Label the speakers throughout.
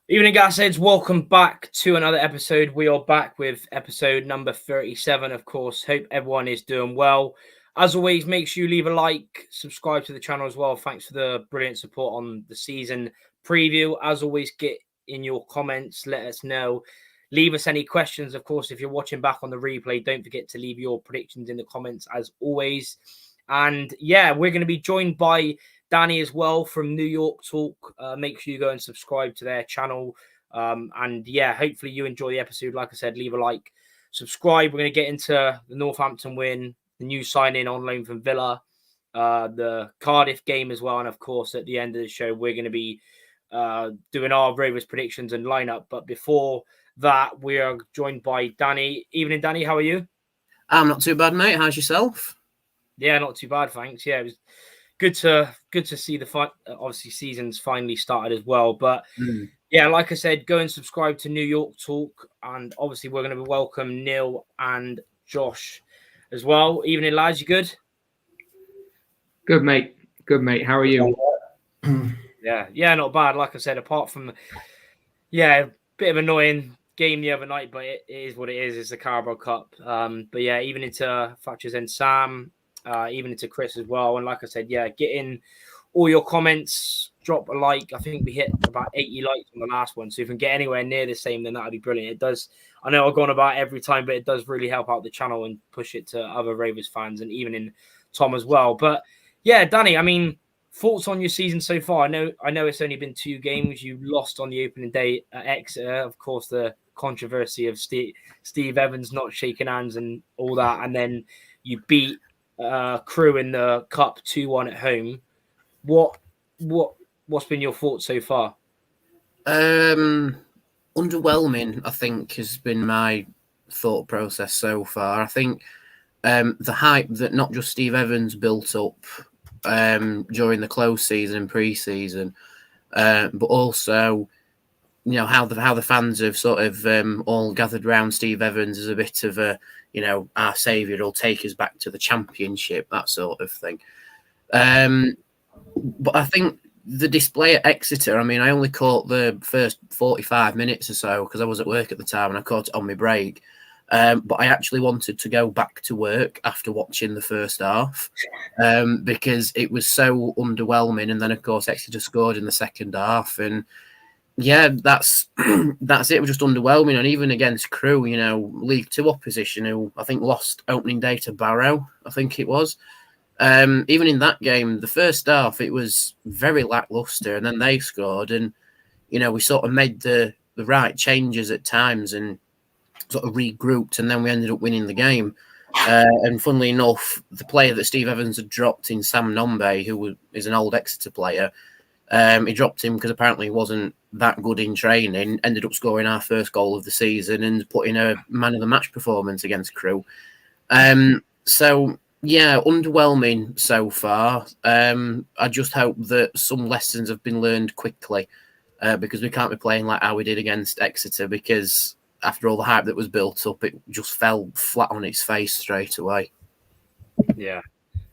Speaker 1: Evening, Gasheads. Welcome back to another episode. We are back with episode number 37, of course. Hope everyone is doing well. As always, make sure you leave a like, subscribe to the channel as well. Thanks for the brilliant support on the season preview. As always, get in your comments. Let us know. Leave us any questions. Of course, if you're watching back on the replay, don't forget to leave your predictions in the comments as always. And yeah, we're going to be joined by Danny as well from New York Talk. Make sure you go and subscribe to their channel. And yeah, hopefully you enjoy the episode. Like I said, leave a like, subscribe. We're going to get into the Northampton win, the new signing on loan from Villa, the Cardiff game as well. And of course, at the end of the show, we're going to be doing our Rovers predictions and lineup. But before that, we are joined by Danny. Evening, Danny. How are you?
Speaker 2: I'm not too bad, mate. How's yourself?
Speaker 1: Yeah, not too bad, thanks. Yeah, it was good to see the obviously season's finally started as well. But yeah, like I said, go and subscribe to New York Talk, and obviously we're going to welcome Neil and Josh as well. Evening, lads. You good?
Speaker 3: Good, mate. Good, mate. How are you?
Speaker 1: Yeah, not bad. Like I said, apart from a bit of annoying game the other night, but it is what it is. It's the Carabao Cup. But yeah, even into Thatcher's and Sam. Even into Chris as well. And like I said, yeah, get in all your comments, drop a like. I think we hit about 80 likes on the last one. So if we can get anywhere near the same, then that would be brilliant. It does. I know I've gone about every time, but it does really help out the channel and push it to other Rovers fans and even in Tom as well. But yeah, Danny, I mean, thoughts on your season so far? I know it's only been 2 games. You lost on the opening day at Exeter. Of course, the controversy of Steve Evans not shaking hands and all that. And then you beat Crew in the cup 2-1 at home. What's been your thoughts so far?
Speaker 2: Underwhelming, I think, has been my thought process so far. I think the hype that not just Steve Evans built up during the close season and pre-season, but also how the fans have sort of all gathered around Steve Evans as a bit of a our saviour will take us back to the Championship, that sort of thing. But I think the display at Exeter, I mean, I only caught the first 45 minutes or so because I was at work at the time and I caught it on my break. But I actually wanted to go back to work after watching the first half because it was so underwhelming. And then, of course, Exeter scored in the second half. And yeah, that's it. It was just underwhelming. And even against Crew, League Two opposition, who I think lost opening day to Barrow, I think it was. Even in that game, the first half, it was very lacklustre. And then they scored. And, we sort of made the right changes at times and sort of regrouped. And then we ended up winning the game. And funnily enough, the player that Steve Evans had dropped in Sam Nombe, who is an old Exeter player, he dropped him because apparently he wasn't that good in training, ended up scoring our first goal of the season and putting a man of the match performance against Crew. So, yeah, underwhelming so far. I just hope that some lessons have been learned quickly because we can't be playing like how we did against Exeter because after all the hype that was built up, it just fell flat on its face straight away.
Speaker 1: Yeah,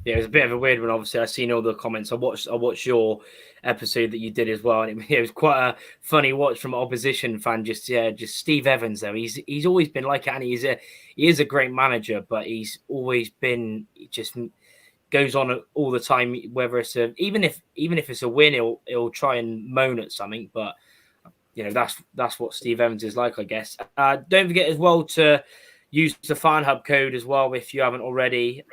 Speaker 1: it was a bit of a weird one. Obviously, I've seen all the comments. I watched your episode that you did as well, and it was quite a funny watch from an opposition fan. Just Steve Evans though. He's always been like it, and he is a great manager, but he's always been just goes on all the time. Whether it's even if it's a win, he'll try and moan at something, but that's what Steve Evans is like, I guess. Don't forget as well to use the Fan Hub code as well if you haven't already.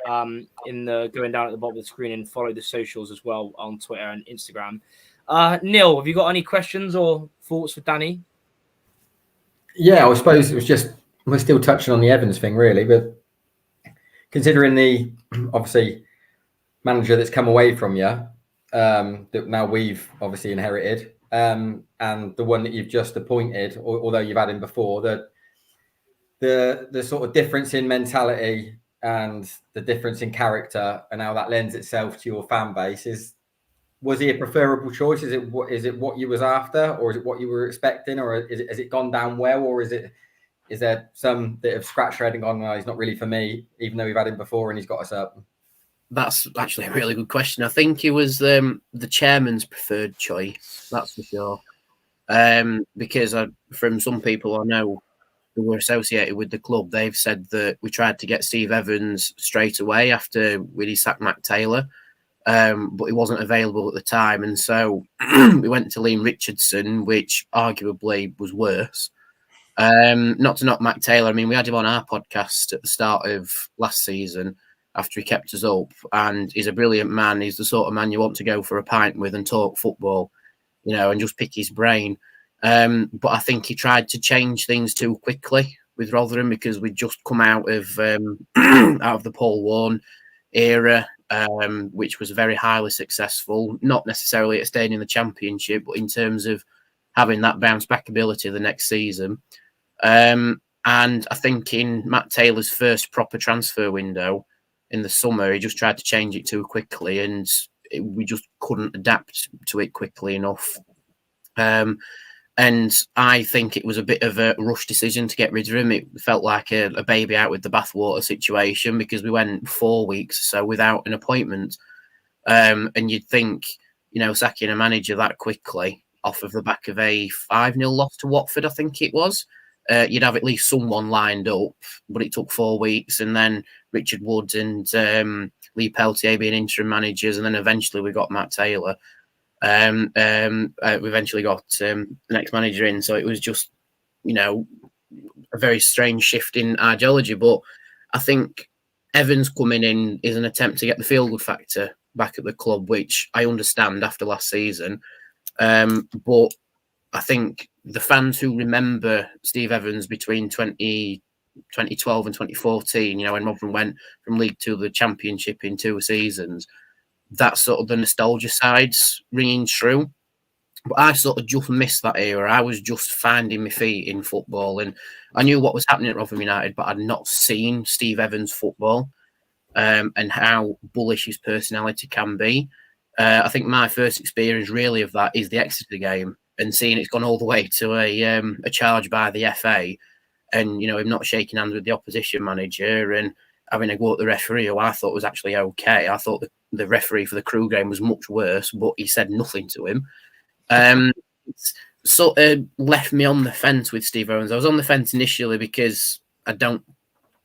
Speaker 1: In the going down at the bottom of the screen and follow the socials as well on Twitter and Instagram. Neil, have you got any questions or thoughts for Danny?
Speaker 4: Yeah, I suppose it was just we're still touching on the Evans thing, really, but considering the obviously manager that's come away from you, that now we've obviously inherited, and the one that you've just appointed, although you've had him before, the sort of difference in mentality and the difference in character and how that lends itself to your fan base was he a preferable choice? Is it what you was after, or is it what you were expecting, or has it gone down well, or is there some that have scratched their head and gone, no, he's not really for me, even though we've had him before and he's got us up?
Speaker 2: That's actually a really good question. I think he was the chairman's preferred choice, that's for sure. because from some people I know who were associated with the club, they've said that we tried to get Steve Evans straight away after we sacked Matt Taylor, but he wasn't available at the time, and so we went to Liam Richardson, which arguably was worse. Not to knock Matt Taylor, I mean, we had him on our podcast at the start of last season after he kept us up, and he's a brilliant man. He's the sort of man you want to go for a pint with and talk football, and just pick his brain. But I think he tried to change things too quickly with Rotherham because we'd just come out of the Paul Warne era, which was very highly successful, not necessarily at staying in the Championship, but in terms of having that bounce back ability the next season. And I think in Matt Taylor's first proper transfer window in the summer, he just tried to change it too quickly, and we just couldn't adapt to it quickly enough. And I think it was a bit of a rush decision to get rid of him. It felt like a baby out with the bathwater situation because we went 4 weeks or so without an appointment. And you'd think, sacking a manager that quickly off of the back of a 5-0 loss to Watford, I think it was, you'd have at least someone lined up, but it took 4 weeks, and then Richard Wood and Lee Peltier being interim managers, and then eventually we got Matt Taylor. We eventually got the next manager in, so it was just, a very strange shift in ideology. But I think Evans coming in is an attempt to get the feel-good factor back at the club, which I understand after last season. But I think the fans who remember Steve Evans between 2012 and 2014, when Rotherham went from League 2 to the Championship in 2 seasons, that's sort of the nostalgia side's ringing true. But I sort of just missed that era. I was just finding my feet in football, and I knew what was happening at Rotherham United, but I'd not seen Steve Evans' football and how bullish his personality can be. I think my first experience really of that is the Exeter game, and seeing it's gone all the way to a charge by the FA, and him not shaking hands with the opposition manager and having a go at the referee, who I thought was actually okay. I thought the referee for the Crew game was much worse, but he said nothing to him. It's sort of left me on the fence with Steve Evans. I was on the fence initially because I'm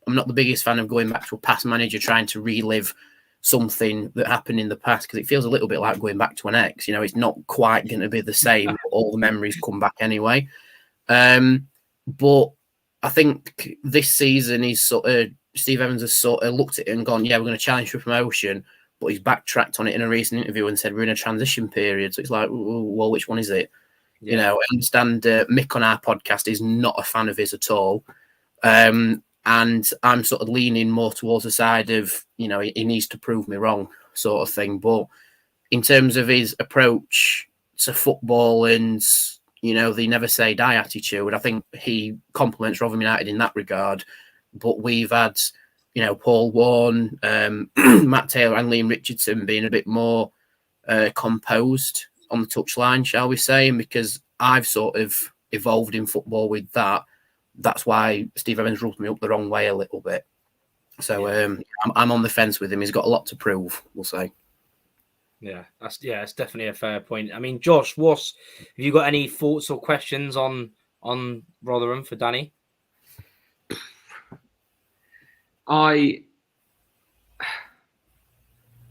Speaker 2: not the biggest fan of going back to a past manager trying to relive something that happened in the past, because it feels a little bit like going back to an ex. It's not quite going to be the same. All the memories come back anyway. But I think this season is sort of Steve Evans has sort of looked at it and gone, yeah, we're going to challenge for promotion, but he's backtracked on it in a recent interview and said we're in a transition period. So it's like, well, which one is it? Yeah. I understand Mick on our podcast is not a fan of his at all. And I'm sort of leaning more towards the side of, he needs to prove me wrong sort of thing. But in terms of his approach to football and, the never say die attitude, I think he complements Rotherham United in that regard. But we've had, Paul Warne, Matt Taylor and Liam Richardson being a bit more composed on the touchline, shall we say. And because I've sort of evolved in football with that, that's why Steve Evans rubbed me up the wrong way a little bit. So I'm on the fence with him. He's got a lot to prove, we'll say.
Speaker 1: Yeah, it's definitely a fair point. I mean, Josh, have you got any thoughts or questions on Rotherham for Danny?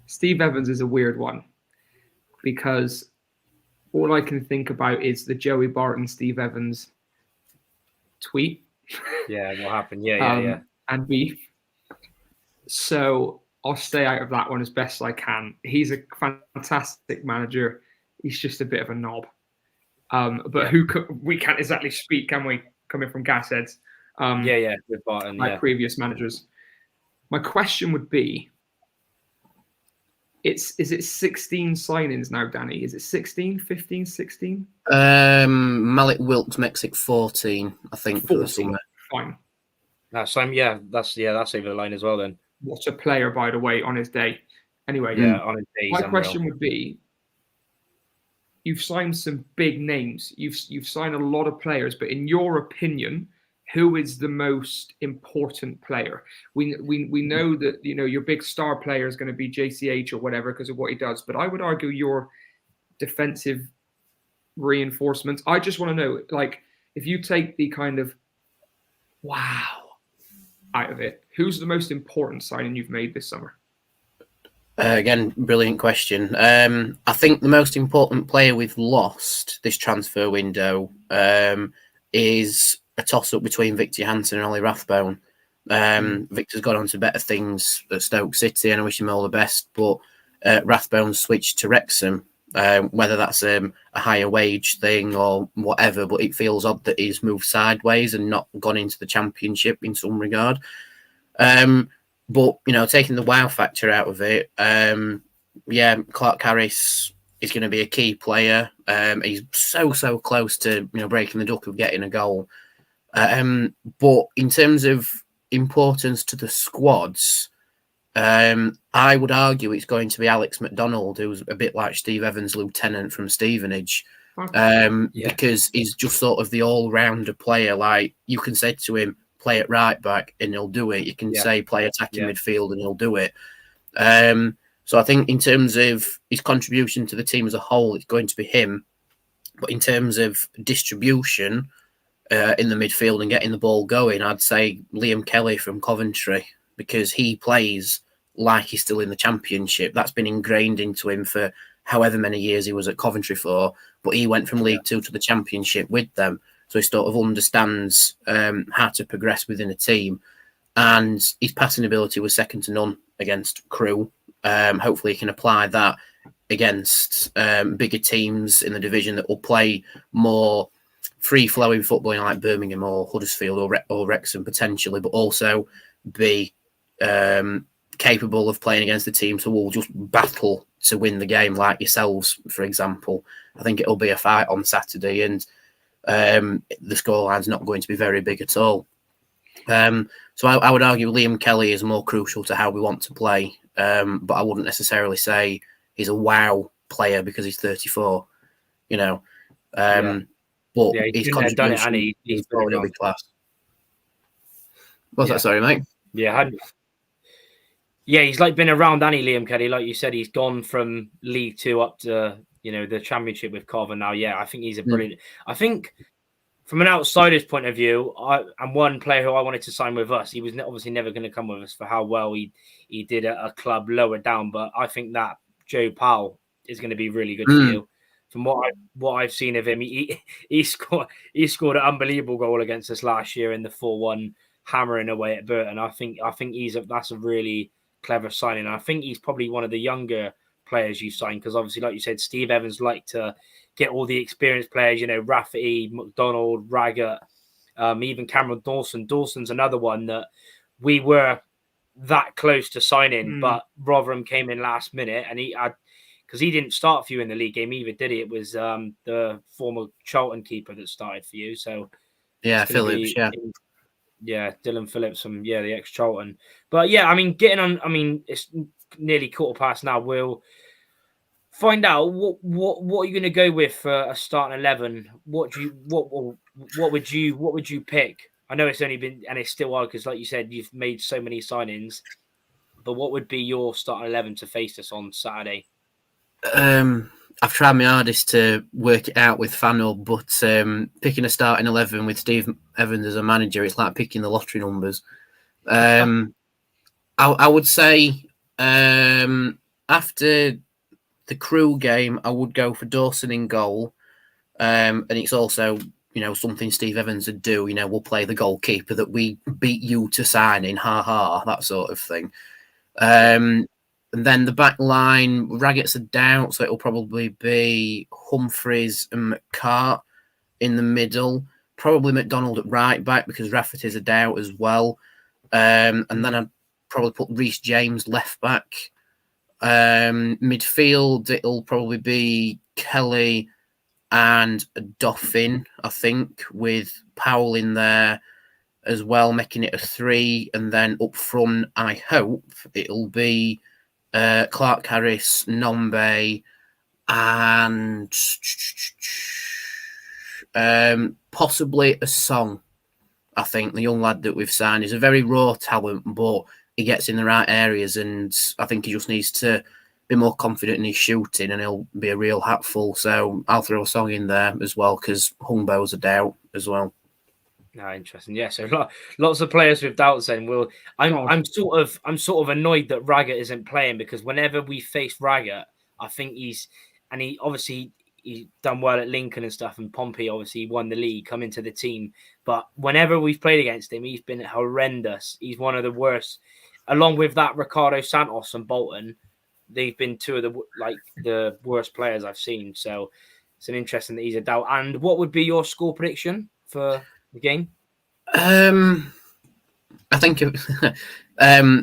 Speaker 3: Steve Evans is a weird one because all I can think about is the Joey Barton Steve Evans tweet.
Speaker 1: Yeah, what happened? Yeah.
Speaker 3: And beef. So I'll stay out of that one as best I can. He's a fantastic manager. He's just a bit of a knob. But we can't exactly speak, can we? Coming from Gasheads.
Speaker 1: With Barton,
Speaker 3: previous managers. My question would be, is it 16 signings now, Danny? Is it 16, 15, 16?
Speaker 2: Malik Wilkes makes it 14, I think, 14. For the summer.
Speaker 3: Fine.
Speaker 1: That's over the line as well then.
Speaker 3: What a player, by the way, on his day. Anyway,
Speaker 1: on his day.
Speaker 3: My question would be, you've signed some big names. You've signed a lot of players, but in your opinion, who is the most important player? We know that your big star player is going to be JCH or whatever because of what he does, but I would argue your defensive reinforcements? I just want to know, like, if you take the kind of wow out of it, who's the most important signing you've made this summer?
Speaker 2: Again, brilliant question. I think the most important player we've lost this transfer window is a toss-up between Victor Hansen and Ollie Rathbone. Victor's gone on to better things at Stoke City, and I wish him all the best. But Rathbone's switched to Wrexham, whether that's a higher wage thing or whatever. But it feels odd that he's moved sideways and not gone into the Championship in some regard. But, you know, taking the wow factor out of it, Clark Harris is going to be a key player. He's so close to, you know, breaking the duck of getting a goal. But in terms of importance to the squads, I would argue it's going to be Alex McDonald, who's a bit like Steve Evans' lieutenant from Stevenage. Because he's just sort of the all-rounder player. Like, you can say to him, play at right back and he'll do it. You can say play attacking midfield and he'll do it. So I think in terms of his contribution to the team as a whole, it's going to be him. But in terms of distribution in the midfield and getting the ball going, I'd say Liam Kelly from Coventry, because he plays like he's still in the Championship. That's been ingrained into him for however many years he was at Coventry for. But he went from League Two to the Championship with them. So he sort of understands how to progress within a team. And his passing ability was second to none against Crewe. Hopefully he can apply that against bigger teams in the division that will play more free-flowing football, like Birmingham or Huddersfield or Wrexham potentially, but also be capable of playing against the teams who will just battle to win the game, like yourselves, for example. I think it'll be a fight on Saturday, and the scoreline's not going to be very big at all. So I would argue Liam Kelly is more crucial to how we want to play, but I wouldn't necessarily say he's a wow player because he's 34, you know. But his contribution is probably class. What's that? Sorry, mate.
Speaker 1: Yeah, he's like been around, Liam Kelly. Like you said, he's gone from League Two up to, you know, the Championship with Cov, and now, I think he's a brilliant. I think from an outsider's point of view, and one player who I wanted to sign with us, he was obviously never going to come with us for how well he did at a club lower down. But I think that Joe Powell is going to be really good for you. From what I've seen of him, he scored an unbelievable goal against us last year in the 4-1 hammering away at Burton. I think that's a really clever signing. I think he's probably one of the younger players you signed, because obviously, like you said, Steve Evans liked to get all the experienced players, you know, Rafferty, McDonald, Raggett, even Cameron Dawson. Dawson's another one that we were that close to signing, but Rotherham came in last minute, and because he didn't start for you in the league game either, did he? It was the former Charlton keeper that started for you. So
Speaker 2: Phillips,
Speaker 1: Dylan Phillips from the ex-Charlton. But I mean, it's nearly quarter past now. We'll find out what are you going to go with for a starting 11. What would you pick? I know it's only been, and it's still hard because, like you said, you've made so many signings. But what would be your starting 11 to face us on Saturday?
Speaker 2: I've tried my hardest to work it out with Fano, but picking a starting 11 with Steve Evans as a manager, it's like picking the lottery numbers. I would say after the Crewe game, I would go for Dawson in goal. And it's also, you know, something Steve Evans would do. You know, we'll play the goalkeeper that we beat you to signing, that sort of thing. And then the back line, Raggett's a doubt, so it'll probably be Humphreys and McCart in the middle. Probably McDonald at right back because Rafferty's a doubt as well. And then I'd probably put Reece James left back. Midfield, it'll probably be Kelly and Doffin, I think, with Powell in there as well, making it a 3. And then up front, I hope it'll be Clark Harris, Nombe, and possibly a Song. I think the young lad that we've signed is a very raw talent, but he gets in the right areas, and I think he just needs to be more confident in his shooting, and he'll be a real hatful. So I'll throw a song in there as well, because Hungbo's a doubt as well.
Speaker 1: No, interesting. Yeah, so lots of players with doubts. Then I'm sort of annoyed that Raggett isn't playing, because whenever we face Raggett, I think he's done well at Lincoln and stuff, and Pompey obviously won the league, come into the team. But whenever we've played against him, he's been horrendous. He's one of the worst, along with that Ricardo Santos and Bolton. They've been two of the worst players I've seen. So it's an interesting that he's a doubt. And what would be your score prediction for the game?
Speaker 2: I think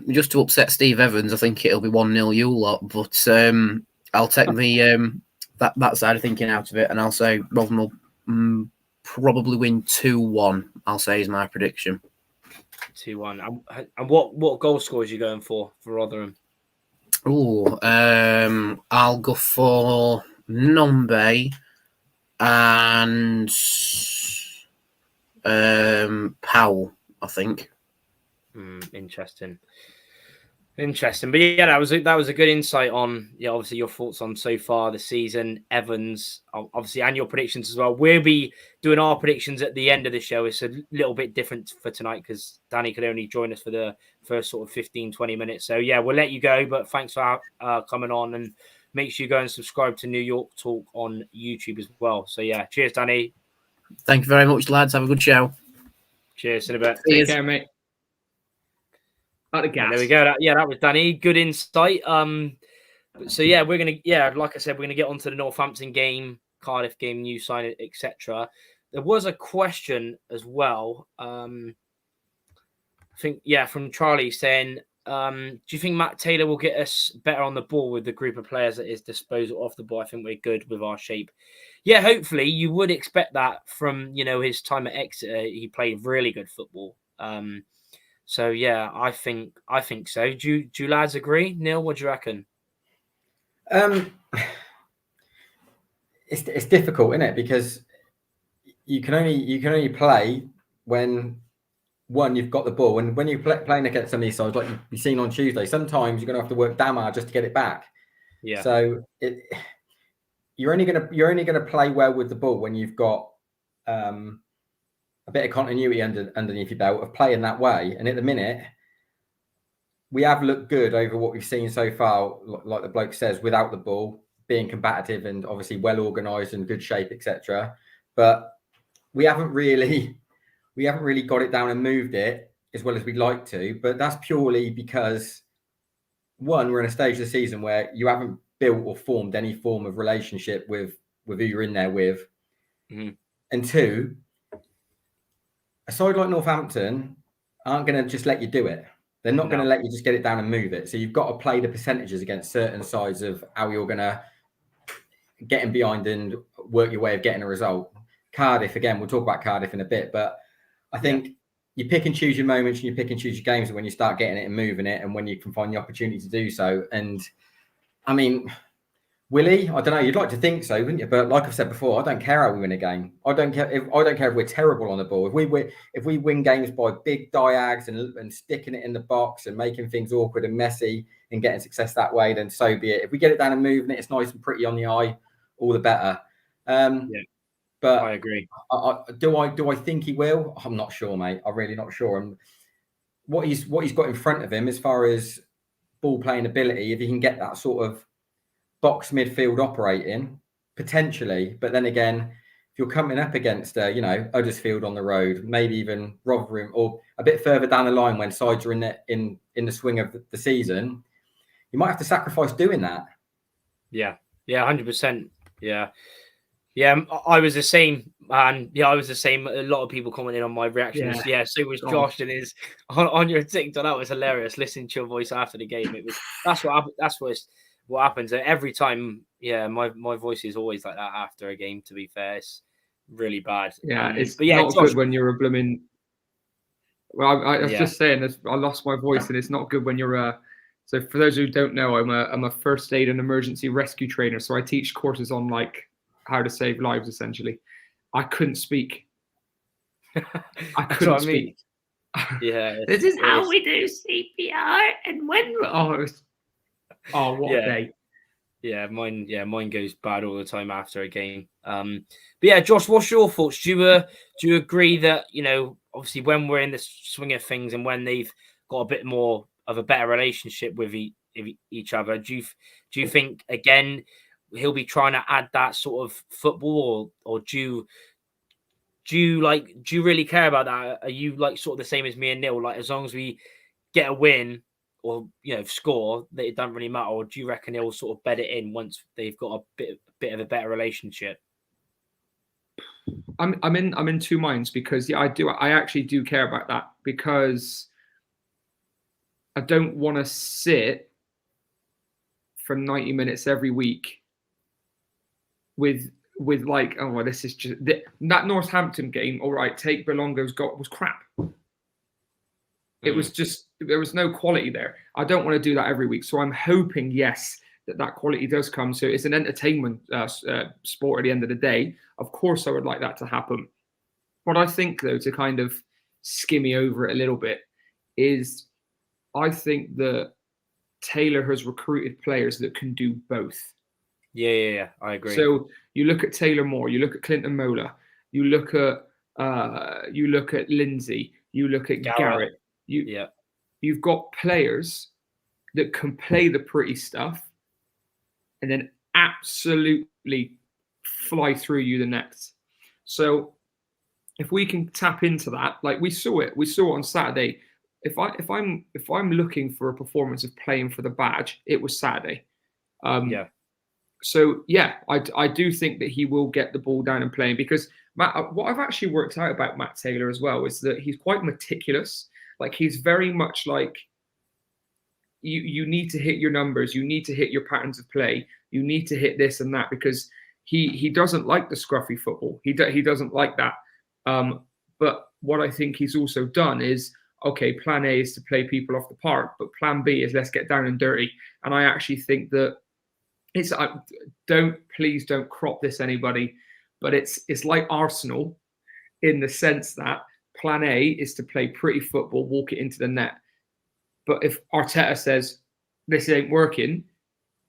Speaker 2: just to upset Steve Evans, I think it'll be 1-0 you lot. But I'll take the that side of thinking out of it, and I'll say Rotherham will probably win 2-1. I'll say is my prediction.
Speaker 1: 2-1. And what goal scores are you going for Rotherham?
Speaker 2: Oh, I'll go for Nombe and Powell, I think.
Speaker 1: Interesting. But yeah, that was a good insight on obviously your thoughts on so far the season, Evans, obviously, and your predictions as well. We'll be doing our predictions at the end of the show. It's a little bit different for tonight because Danny could only join us for the first sort of 15-20 minutes. So yeah, we'll let you go, but thanks for coming on, and make sure you go and subscribe to New York Talk on YouTube as well. So yeah, cheers, Danny.
Speaker 2: Thank you very much, lads. Have a good show.
Speaker 1: Cheers in a bit.
Speaker 3: Take care, mate. There
Speaker 1: we go. That was Danny. Good insight. So yeah, like I said, we're gonna get onto the Northampton game, Cardiff game, new sign, etc. There was a question as well. I think from Charlie saying, do you think Matt Taylor will get us better on the ball with the group of players at his disposal off the ball? I think we're good with our shape. Yeah, hopefully you would expect that from his time at Exeter. He played really good football. So yeah, I think so. Do you lads agree? Neil, what do you reckon?
Speaker 4: It's difficult, isn't it? Because you can only play when you've got the ball, and when you're playing against some of these sides, like you've seen on Tuesday, sometimes you're going to have to work damn hard just to get it back.
Speaker 1: Yeah.
Speaker 4: So you're only going to play well with the ball when you've got a bit of continuity underneath your belt of playing that way. And at the minute, we have looked good over what we've seen so far, like the bloke says, without the ball, being combative and obviously well organised and good shape, etc. But we haven't really got it down and moved it as well as we'd like to. But that's purely because, one, we're in a stage of the season where you haven't built or formed any form of relationship with who you're in there with.
Speaker 1: Mm-hmm.
Speaker 4: And two, a side like Northampton aren't going to just let you do it. They're not going to let you just get it down and move it. So you've got to play the percentages against certain sides of how you're going to get in behind and work your way of getting a result. Cardiff, again, we'll talk about Cardiff in a bit, but I think you pick and choose your moments and you pick and choose your games when you start getting it and moving it and when you can find the opportunity to do so. And I mean, will he? I don't know. You'd like to think so, wouldn't you? But like I've said before, I don't care how we win a game. I don't care if we're terrible on the ball. If we win games by big diags and sticking it in the box and making things awkward and messy and getting success that way, then so be it. If we get it down and moving it, it's nice and pretty on the eye, all the better. But
Speaker 1: I agree.
Speaker 4: Do I think he will? I'm not sure, mate. I'm really not sure. And what he's got in front of him as far as ball playing ability, if he can get that sort of box midfield operating, potentially. But then again, if you're coming up against Huddersfield on the road, maybe even Rotherham, or a bit further down the line when sides are in the swing of the season, you might have to sacrifice doing that.
Speaker 1: Yeah, 100%. Yeah, I was the same, and I was the same. A lot of people commented on my reactions. Yeah, so was Josh and his on your TikTok. That was hilarious. Listening to your voice after the game, that's what happens every time. Yeah, my voice is always like that after a game. To be fair, it's really bad.
Speaker 3: Yeah, it's not Josh, good when you're a blooming. Well, I was just saying this. I lost my voice, and it's not good when you're So for those who don't know, I'm a first aid and emergency rescue trainer. So I teach courses on how to save lives, essentially. I couldn't speak. I couldn't speak.
Speaker 1: Yeah.
Speaker 3: This is how we do CPR and when. What a day.
Speaker 1: Yeah, mine goes bad all the time after a game. But yeah, Josh, what's your thoughts? Do you agree that, obviously when we're in the swing of things and when they've got a bit more of a better relationship with each other, do you think again he'll be trying to add that sort of football, or do you really care about that? Are you like sort of the same as me and Neil? Like, as long as we get a win or score, that it doesn't really matter? Or do you reckon he'll sort of bed it in once they've got a bit of a better relationship?
Speaker 3: I'm in two minds, because I actually do care about that, because I don't want to sit for 90 minutes every week with like, oh well, this is just that Northampton game. All right, take Belongo's got was crap. It was just, there was no quality there. I don't want to do that every week. So I'm hoping, yes, that quality does come. So it's an entertainment sport at the end of the day. Of course, I would like that to happen. What I think, though, to kind of skimmy over it a little bit, is I think that Taylor has recruited players that can do both.
Speaker 1: Yeah, I agree.
Speaker 3: So you look at Taylor Moore, you look at Clinton Mola, you look at Lindsay, you look at Garrett. You've got players that can play the pretty stuff and then absolutely fly through you the next. So if we can tap into that, like we saw it on Saturday. If I'm looking for a performance of playing for the badge, it was Saturday. So yeah, I do think that he will get the ball down and playing, because what I've actually worked out about Matt Taylor as well is that he's quite meticulous. Like, he's very much like, you need to hit your numbers, you need to hit your patterns of play, you need to hit this and that, because he doesn't like the scruffy football. He doesn't like that. But what I think he's also done is, okay, plan A is to play people off the park, but plan B is let's get down and dirty. And I actually think that please don't crop this, anybody, but it's like Arsenal, in the sense that plan A is to play pretty football, walk it into the net. But if Arteta says this ain't working,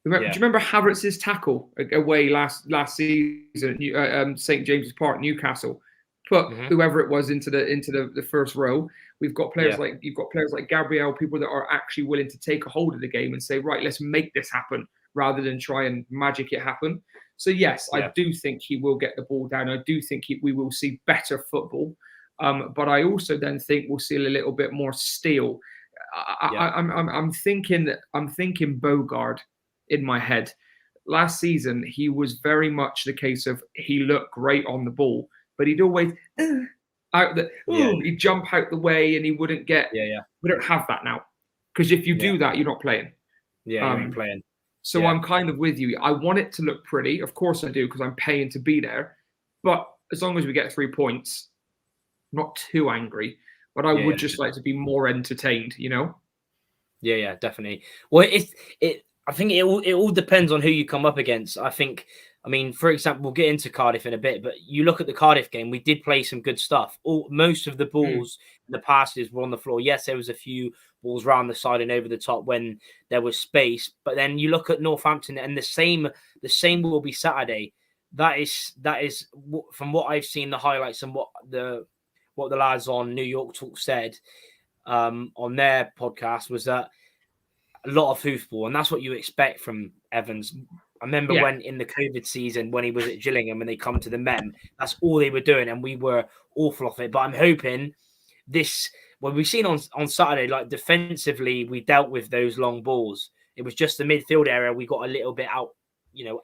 Speaker 3: do you remember Havertz's tackle away last season at St James's Park, Newcastle? Put whoever it was into the first row. You've got players like Gabriel, people that are actually willing to take a hold of the game and say, right, let's make this happen, rather than try and magic it happen. So yes, I do think he will get the ball down. I do think we will see better football. But I also then think we'll see a little bit more steel. I'm thinking Bogard in my head. Last season, he was very much the case of, he looked great on the ball, but he'd always he'd jump out the way and he wouldn't get. We don't have that now, because if you do that, you're not playing.
Speaker 1: You ain't playing.
Speaker 3: So I'm kind of with you. I want it to look pretty, of course I do, because I'm paying to be there. But as long as we get 3 points, I'm not too angry. But I would just like to be more entertained,
Speaker 1: Yeah, definitely. Well, I think it all depends on who you come up against. I mean, for example, we'll get into Cardiff in a bit, but you look at the Cardiff game, we did play some good stuff. Most of the balls, the passes were on the floor. Yes, there was a few balls round the side and over the top when there was space. But then you look at Northampton, and the same will be Saturday. That is from what I've seen, the highlights and what the lads on New York Talk said on their podcast, was that a lot of hoofball, and that's what you expect from Evans. I remember when in the COVID season, when he was at Gillingham, when they come to the Mem, that's all they were doing, and we were awful off it. But I'm hoping we've seen on Saturday, like defensively, we dealt with those long balls. It was just the midfield area we got a little bit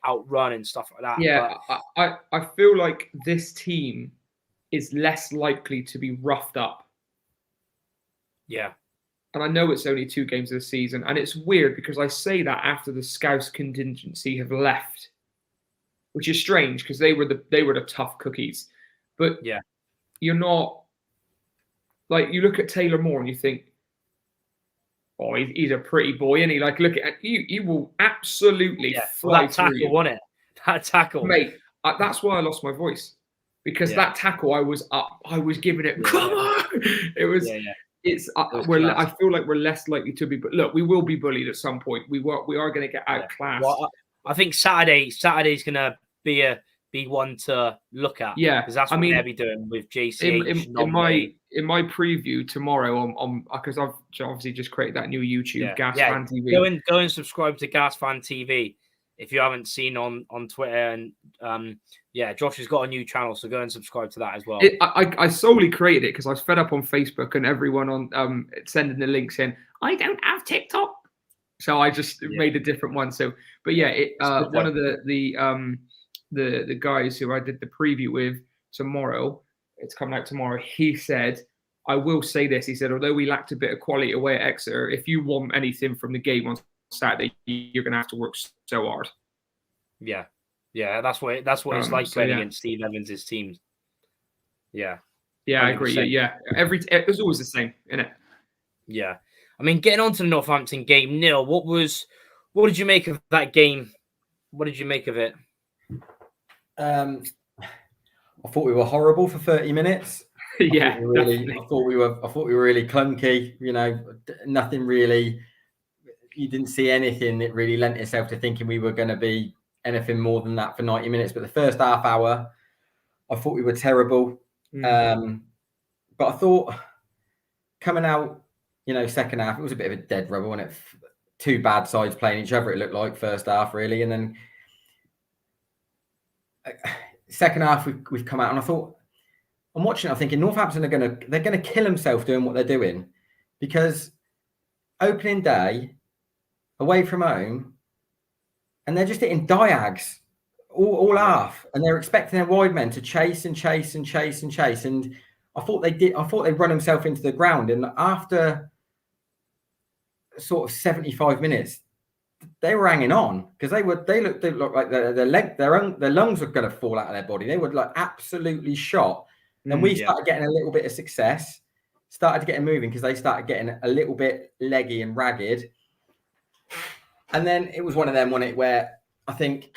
Speaker 1: outrun and stuff like that.
Speaker 3: Yeah, but I feel like this team is less likely to be roughed up.
Speaker 1: Yeah.
Speaker 3: And I know it's only 2 games of the season, and it's weird because I say that after the Scouse contingency have left, which is strange because they were the tough cookies. But you're not, like, you look at Taylor Moore and you think, oh, he's a pretty boy, and he look at you. You will absolutely fly
Speaker 1: that tackle,
Speaker 3: through you.
Speaker 1: wasn't it? That tackle,
Speaker 3: mate. That's why I lost my voice, because that tackle, I was up. I was giving it. Come on! It was. I feel like we're less likely to be, but look, we will be bullied at some point. We are going to get outclassed.
Speaker 1: Well, I think Saturday's gonna be one to look at.
Speaker 3: Yeah,
Speaker 1: because that's
Speaker 3: I
Speaker 1: what
Speaker 3: mean,
Speaker 1: they'll be doing with JCH.
Speaker 3: in my preview tomorrow on because I've obviously just created that new YouTube Gas Fan TV.
Speaker 1: Go and subscribe to Gas Fan TV if you haven't seen on Twitter, and Josh has got a new channel, so go and subscribe to that as well.
Speaker 3: I solely created it because I was fed up on Facebook and everyone on sending the links in. I don't have TikTok, so I just made a different one. So, but yeah, one of the guys who I did the preview with tomorrow, it's coming out tomorrow. He said, I will say this. He said, although we lacked a bit of quality away at Exeter, if you want anything from the game on Saturday, you're going to have to work so hard.
Speaker 1: Yeah, that's what it's like playing against Steve Evans' team. Yeah,
Speaker 3: I agree. Yeah, it was always the same, isn't it?
Speaker 1: Yeah, I mean, getting on to the Northampton game, Neil, what did you make of that game? What did you make of it?
Speaker 4: I thought we were horrible for 30 minutes.
Speaker 3: I
Speaker 4: thought we were really clunky. You know, nothing really. You didn't see anything that really lent itself to thinking we were going to be anything more than that for 90 minutes. But the first half hour, I thought we were terrible. But I thought coming out, second half, it was a bit of a dead rubber, wasn't it? Two bad sides playing each other, it looked like, first half, really. And then second half, we've come out, and I thought, I'm watching it, I'm thinking Northampton they're gonna kill themselves doing what they're doing, because opening day, away from home, and they're just hitting diags all half, and they're expecting their wide men to chase and chase and chase and chase. And I thought they run themselves into the ground. And after sort of 75 minutes, they were hanging on, because they looked like their lungs were going to fall out of their body. They were like absolutely shot. And we started getting a little bit of success, started getting moving, because they started getting a little bit leggy and ragged. And then it was one of them, wasn't it, where I think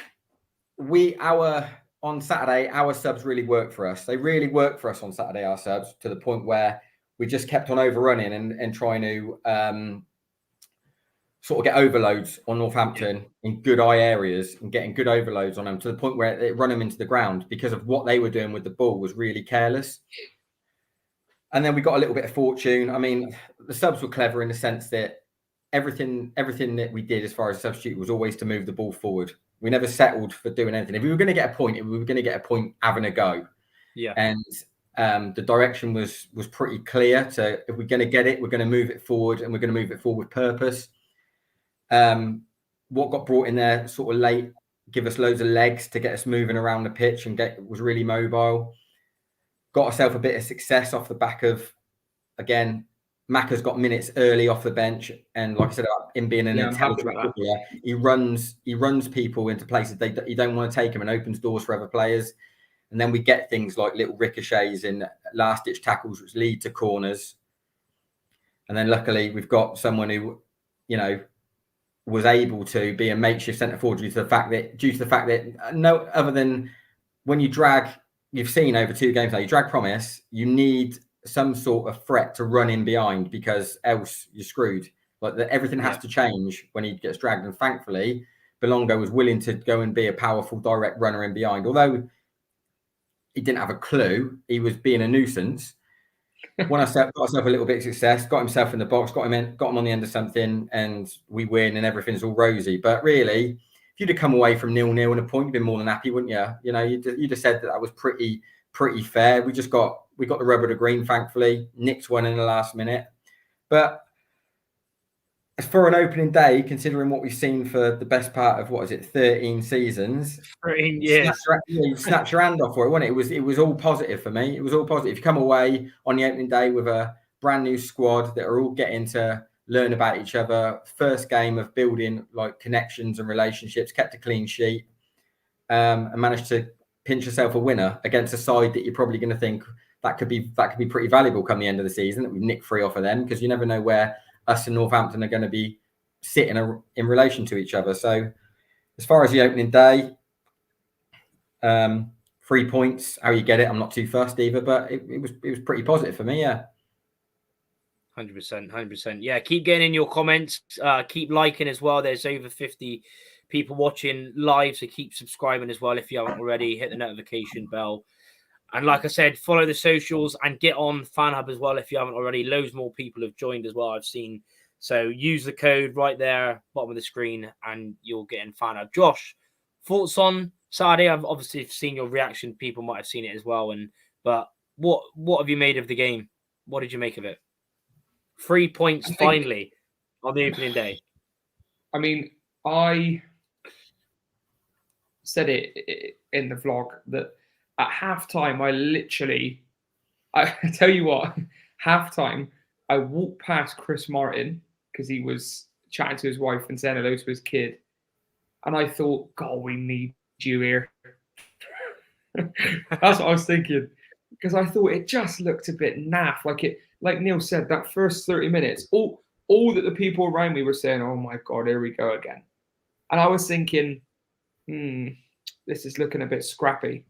Speaker 4: on Saturday, our subs really worked for us. They really worked for us on Saturday, our subs, to the point where we just kept on overrunning and trying to sort of get overloads on Northampton in good eye areas, and getting good overloads on them, to the point where it run them into the ground, because of what they were doing with the ball was really careless. And then we got a little bit of fortune. I mean, the subs were clever in the sense that everything that we did as far as a substitute was always to move the ball forward. We never settled for doing anything. If we were going to get a point, we were going to get a point having a go. Yeah. And the direction was pretty clear. So if we're going to get it, we're going to move it forward, and we're going to move it forward with purpose. What got brought in there sort of late, give us loads of legs to get us moving around the pitch, and was really mobile. Got ourselves a bit of success off the back of, again, Macca's got minutes early off the bench, and like I said, about him being an intelligent player, he runs people into places you don't want to take him, and opens doors for other players. And then we get things like little ricochets and last-ditch tackles, which lead to corners. And then luckily we've got someone who, was able to be a makeshift centre forward due to the fact that no other than when you drag, you've seen over 2 games now, you drag Promise, you need some sort of threat to run in behind, because else you're screwed. Like everything has to change when he gets dragged. And thankfully, Belongo was willing to go and be a powerful direct runner in behind. Although he didn't have a clue, he was being a nuisance. Got himself a little bit of success, got himself in the box, got him on the end of something, and we win, and everything's all rosy. But really, if you'd have come away from 0-0 and a point, you'd been more than happy, wouldn't you? You'd have said that was pretty fair. We got the rubber to green, thankfully. Nicked one in the last minute. But as for an opening day, considering what we've seen for the best part of 13 seasons,
Speaker 1: 13 years,
Speaker 4: you snatch your hand off for it, wasn't it? It was all positive for me. It was all positive. You come away on the opening day with a brand new squad that are all getting to learn about each other. First game of building like connections and relationships. Kept a clean sheet, and managed to pinch yourself a winner against a side that you're probably going to think that could be pretty valuable come the end of the season. That we've nicked 3 off of them, because you never know where us and Northampton are going to be sitting in relation to each other. So as far as the opening day, 3 points, how you get it, I'm not too fussed either, but it was pretty positive for me. Yeah.
Speaker 1: 100%. Yeah. Keep getting in your comments, keep liking as well. There's over 50 people watching live, so keep subscribing as well if you haven't already. Hit the notification bell. And like I said, follow the socials and get on FanHub as well if you haven't already. Loads more people have joined as well, I've seen. So use the code right there, bottom of the screen, and you'll get in FanHub. Josh, thoughts on Saturday? I've obviously seen your reaction. People might have seen it as well. But what have you made of the game? What did you make of it? 3 points finally on the opening day.
Speaker 3: I mean, I said it in the vlog that at halftime, I tell you what, halftime, I walked past Chris Martin because he was chatting to his wife and saying hello to his kid. And I thought, God, we need you here. That's what I was thinking. Because I thought it just looked a bit naff. Like Neil said, that first 30 minutes, all that the people around me were saying, oh my God, here we go again. And I was thinking, this is looking a bit scrappy.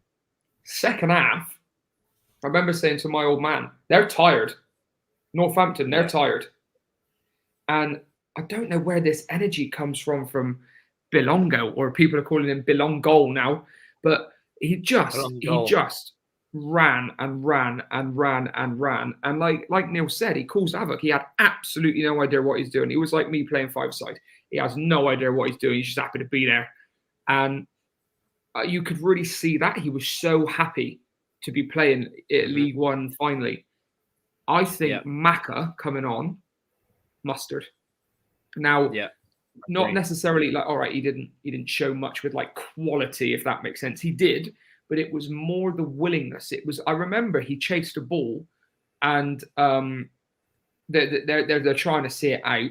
Speaker 3: Second half, I remember saying to my old man, they're tired. Northampton, they're tired. And I don't know where this energy comes from Bilongo, or people are calling him Bilongo now, but he just ran and ran and ran and ran. And like Neil said, he caused havoc. He had absolutely no idea what he's doing. He was like me playing five-side. He has no idea what he's doing. He's just happy to be there. And you could really see that. He was so happy to be playing at League One finally. I think Maka coming on, mustard. Now, not necessarily like, all right, he didn't show much with like quality, if that makes sense. He did, but it was more the willingness. It was, I remember he chased a ball and they're trying to see it out.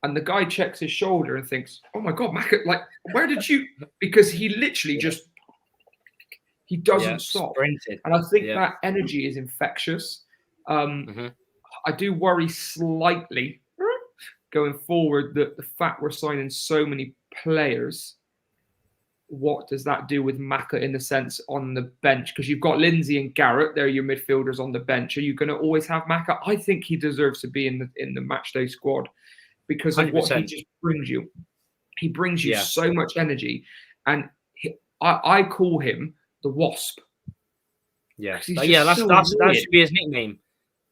Speaker 3: And the guy checks his shoulder and thinks, oh my God, Maka, like, where did you? Because he literally he doesn't stop.
Speaker 1: Sprinted.
Speaker 3: And I think that energy is infectious. I do worry slightly going forward that the fact we're signing so many players, what does that do with Maka in the sense on the bench? Because you've got Lindsay and Garrett, they're your midfielders on the bench. Are you going to always have Maka? I think he deserves to be in the matchday squad because of 100%. What he just brings you. He brings you so much energy, and I call him the Wasp.
Speaker 1: Yeah, that should be his nickname,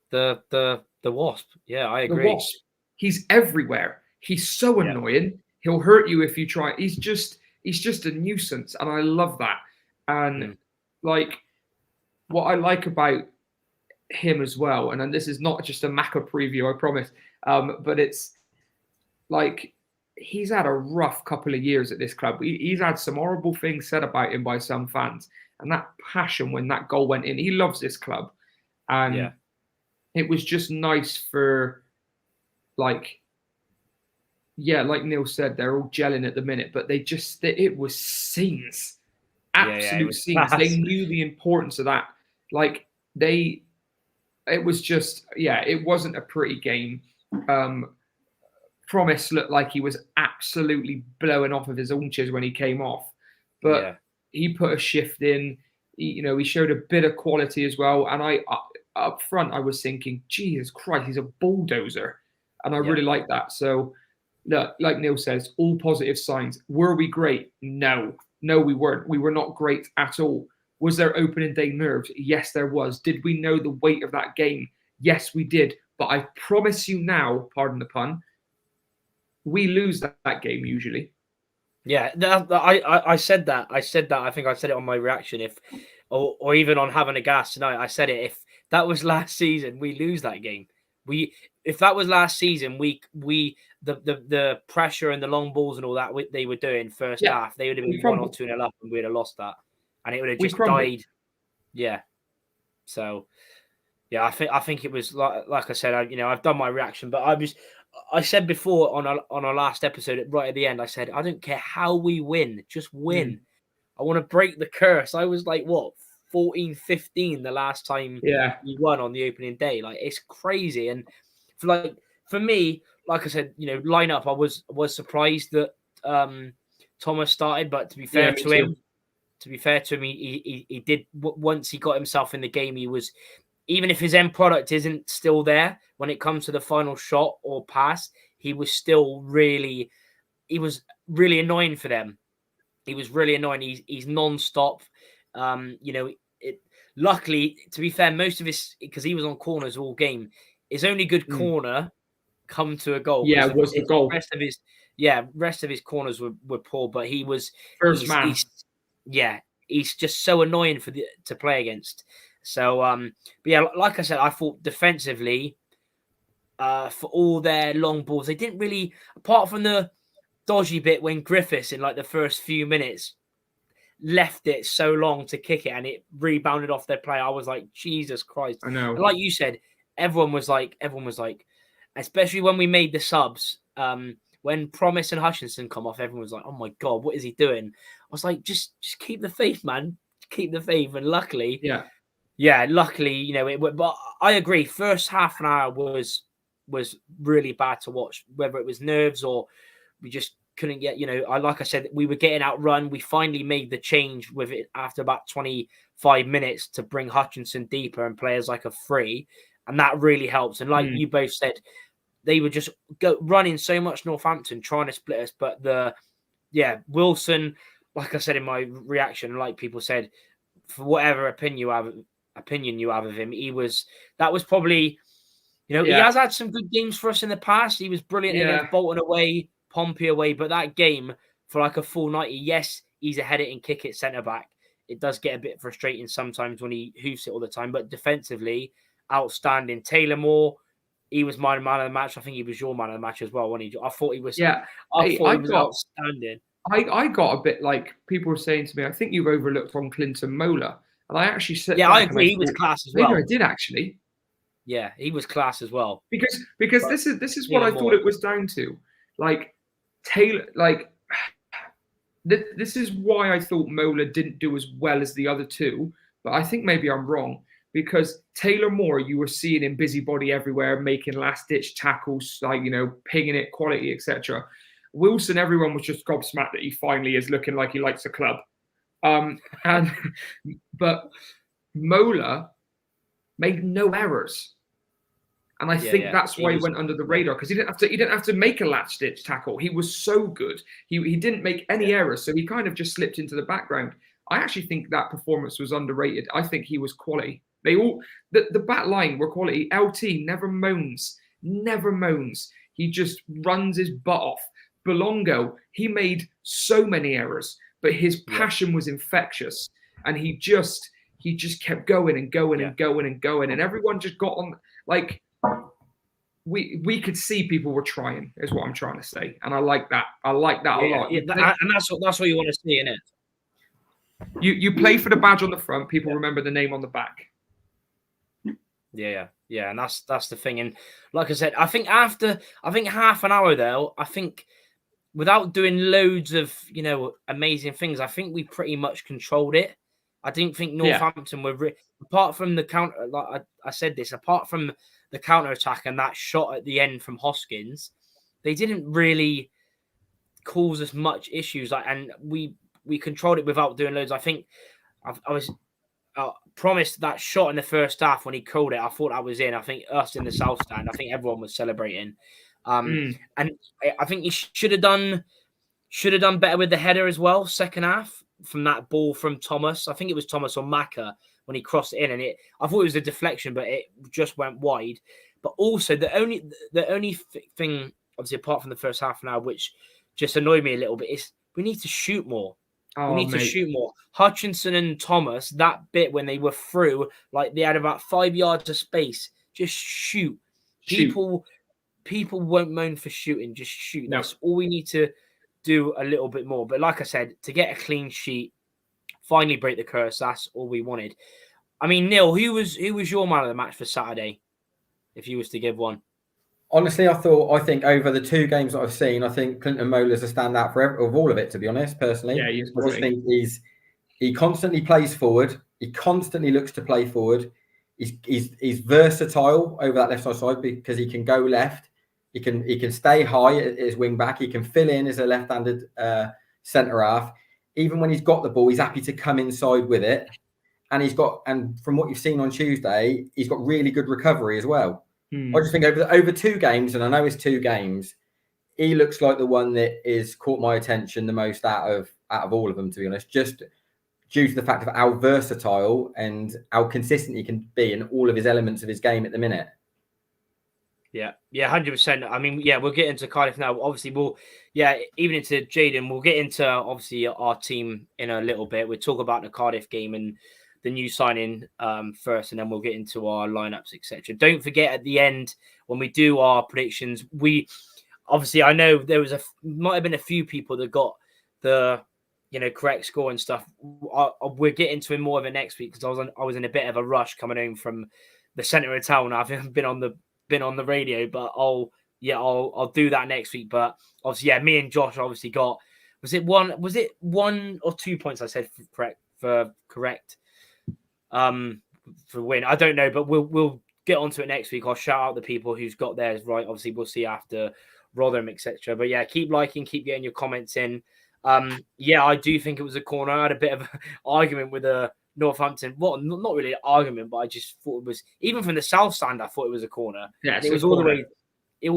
Speaker 1: the Wasp. Yeah, I agree.
Speaker 3: The Wasp. He's everywhere. He's so annoying. He'll hurt you if you try. He's just a nuisance, and I love that. And like, what I like about him as well, and then this is not just a Maka preview, I promise, but it's like he's had a rough couple of years at this club. He's had some horrible things said about him by some fans, and that passion when that goal went in, he loves this club, and it was just nice for. Like Neil said, they're all gelling at the minute, but it was scenes, absolute scenes. They knew the importance of that. Like it was just, it wasn't a pretty game. Promise looked like he was absolutely blowing off of his haunches when he came off, but he put a shift in. He showed a bit of quality as well. And up front, I was thinking, Jesus Christ, he's a bulldozer. And I really like that. So, look, like Neil says, all positive signs. Were we great? No, we weren't. We were not great at all. Was there opening day nerves? Yes, there was. Did we know the weight of that game? Yes, we did. But I promise you now, pardon the pun, we lose that game usually.
Speaker 1: Yeah, I said that. I think I said it on my reaction. Or even on having a gas tonight, I said it. If that was last season, we lose that game. If that was last season, the pressure and the long balls and all that they were doing first half, they would have been 1 or 2-0 up, and we'd have lost that, and it would have just died. Yeah. So, I think it was like I said. I've done my reaction, but I said before on our last episode, right at the end, I said I don't care how we win, just win. I want to break the curse. I was like, what? 14-15 the last time we won on the opening day. Like, it's crazy. And for me, like I said, line up, I was surprised that Thomas started, but to be fair to him, he did, once he got himself in the game, he was, even if his end product isn't still there when it comes to the final shot or pass, he was still really, really annoying for them. He was really annoying. He's non-stop. Luckily, to be fair, most of his, because he was on corners all game, his only good corner come to a goal.
Speaker 3: Yeah, was the goal.
Speaker 1: Rest of his corners were poor, but he was
Speaker 3: first man.
Speaker 1: He's just so annoying to play against. So but yeah, like I said, I thought defensively, for all their long balls, they didn't really, apart from the dodgy bit when Griffiths in like the first few minutes left it so long to kick it and it rebounded off their play. I was like, Jesus Christ.
Speaker 3: I know.
Speaker 1: And like you said, everyone was like, especially when we made the subs, when Promise and Hutchinson come off, everyone was like, oh my God, what is he doing? I was like, just keep the faith, man. Keep the faith. And luckily, luckily, but I agree. First half an hour was really bad to watch, whether it was nerves or we just couldn't get, like I said, we were getting outrun. We finally made the change with it after about 25 minutes to bring Hutchinson deeper and play as like a free. And that really helps. And like you both said, they were just running so much Northampton, trying to split us. But Wilson, like I said in my reaction, like people said, for whatever opinion you have of him, that was probably, he has had some good games for us in the past. He was brilliant against Bolton away, Pompey away, but that game for like a full 90, yes, he's a head it and kick it centre back. It does get a bit frustrating sometimes when he hoofs it all the time, but defensively, outstanding. Taylor Moore, he was my man of the match. I think he was your man of the match as well, wasn't he? I thought he was. Yeah, I thought he was outstanding.
Speaker 3: I got a bit like people were saying to me, I think you've overlooked on Clinton Mola, and I actually said,
Speaker 1: I agree, he was class as well.
Speaker 3: Maybe I did actually.
Speaker 1: Yeah, he was class as well.
Speaker 3: Because this is what I thought it was down to, like. Taylor, this is why I thought Mola didn't do as well as the other two, but I think maybe I'm wrong because Taylor Moore, you were seeing him busybody everywhere, making last-ditch tackles, pinging it, quality, etc. Wilson, everyone was just gobsmacked that he finally is looking like he likes the club, but Mola made no errors. And I think that's why he went under the radar because he didn't have to make a latch ditch tackle. He was so good. He didn't make any errors, so he kind of just slipped into the background. I actually think that performance was underrated. I think he was quality. The back line were quality. LT never moans. He just runs his butt off. Belongo, he made so many errors, but his passion was infectious, and he just kept going and going and going and going, and everyone just got on like. We could see people were trying, is what I'm trying to say, and I like that. I like that a lot.
Speaker 1: And that's what you want to see in it.
Speaker 3: You play for the badge on the front. People remember the name on the back.
Speaker 1: Yeah, and that's the thing. And like I said, I think half an hour though, I think without doing loads of amazing things, I think we pretty much controlled it. I didn't think Northampton were apart from the counter. Like I said this, apart from the counter attack and that shot at the end from Hoskins, they didn't really cause us much issues. And we controlled it without doing loads. I think I was promised that shot in the first half when he called it. I thought that was in. I think us in the south stand. I think everyone was celebrating. And I think he should have done better with the header as well. Second half from that ball from Thomas. I think it was Thomas or Maka. When he crossed it in, and I thought it was a deflection, but it just went wide. But also the only thing, obviously, apart from the first half an hour, which just annoyed me a little bit, is we need to shoot more. We need to shoot more. Hutchinson and Thomas, that bit when they were through, like they had about 5 yards of space. Just shoot. People won't moan for shooting. Just shoot. No. That's all we need to do a little bit more. But like I said, to get a clean sheet. Finally break the curse. That's all we wanted. I mean, Neil, who was your man of the match for Saturday? If you was to give one.
Speaker 4: Honestly, I think over the two games that I've seen, I think Clinton Mola's a standout of all of it, to be honest, personally.
Speaker 3: Yeah, he's
Speaker 4: I just think he constantly plays forward. He constantly looks to play forward. He's versatile over that left side because he can go left. He can stay high as wing back. He can fill in as a left-handed centre half. Even when he's got the ball, he's happy to come inside with it. And from what you've seen on Tuesday, he's got really good recovery as well. I just think over 2 games, and I know it's 2 games, he looks like the one that is caught my attention the most out of all of them, to be honest, just due to the fact of how versatile and how consistent he can be in all of his elements of his game at the minute.
Speaker 1: Yeah, 100%. I mean, yeah, we'll get into Cardiff now. Obviously, even into Jaden, we'll get into obviously our team in a little bit. We'll talk about the Cardiff game and the new signing first, and then we'll get into our lineups, etc. Don't forget at the end when we do our predictions, I know there was might have been a few people that got the correct score and stuff. We'll get into it more of it next week because I was in a bit of a rush coming home from the centre of town. I've been on the radio, but I'll do that next week. But obviously, me and Josh obviously got was it 1 or 2 points I said for correct for win. I don't know, but we'll get onto it next week. I'll shout out the people who's got theirs right. Obviously, we'll see after Rotherham, etc. But yeah, keep liking, keep getting your comments in. I do think it was a corner. I had a bit of an argument with Northampton. Well, not really an argument, but I just thought it was, even from the south stand, I thought it was a corner.
Speaker 3: Yeah,
Speaker 1: it was all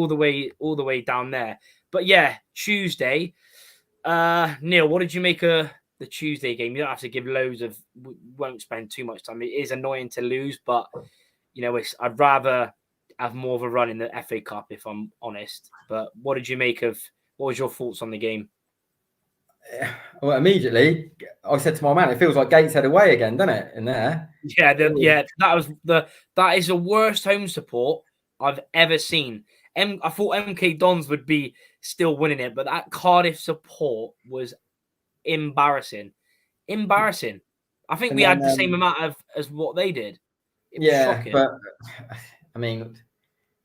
Speaker 1: the way down there. But yeah, Tuesday. Neil, what did you make of the Tuesday game? You don't have to give loads of. Won't spend too much time. It is annoying to lose, but I'd rather have more of a run in the FA Cup, if I'm honest. But what was your thoughts on the game?
Speaker 4: Well, immediately I said to my man, it feels like Gateshead away again, doesn't it? In there.
Speaker 1: Yeah, that is the worst home support I've ever seen. I thought MK Dons would be still winning it, but that Cardiff support was embarrassing. I think we had the same amount as what they did. It was shocking.
Speaker 4: But I mean,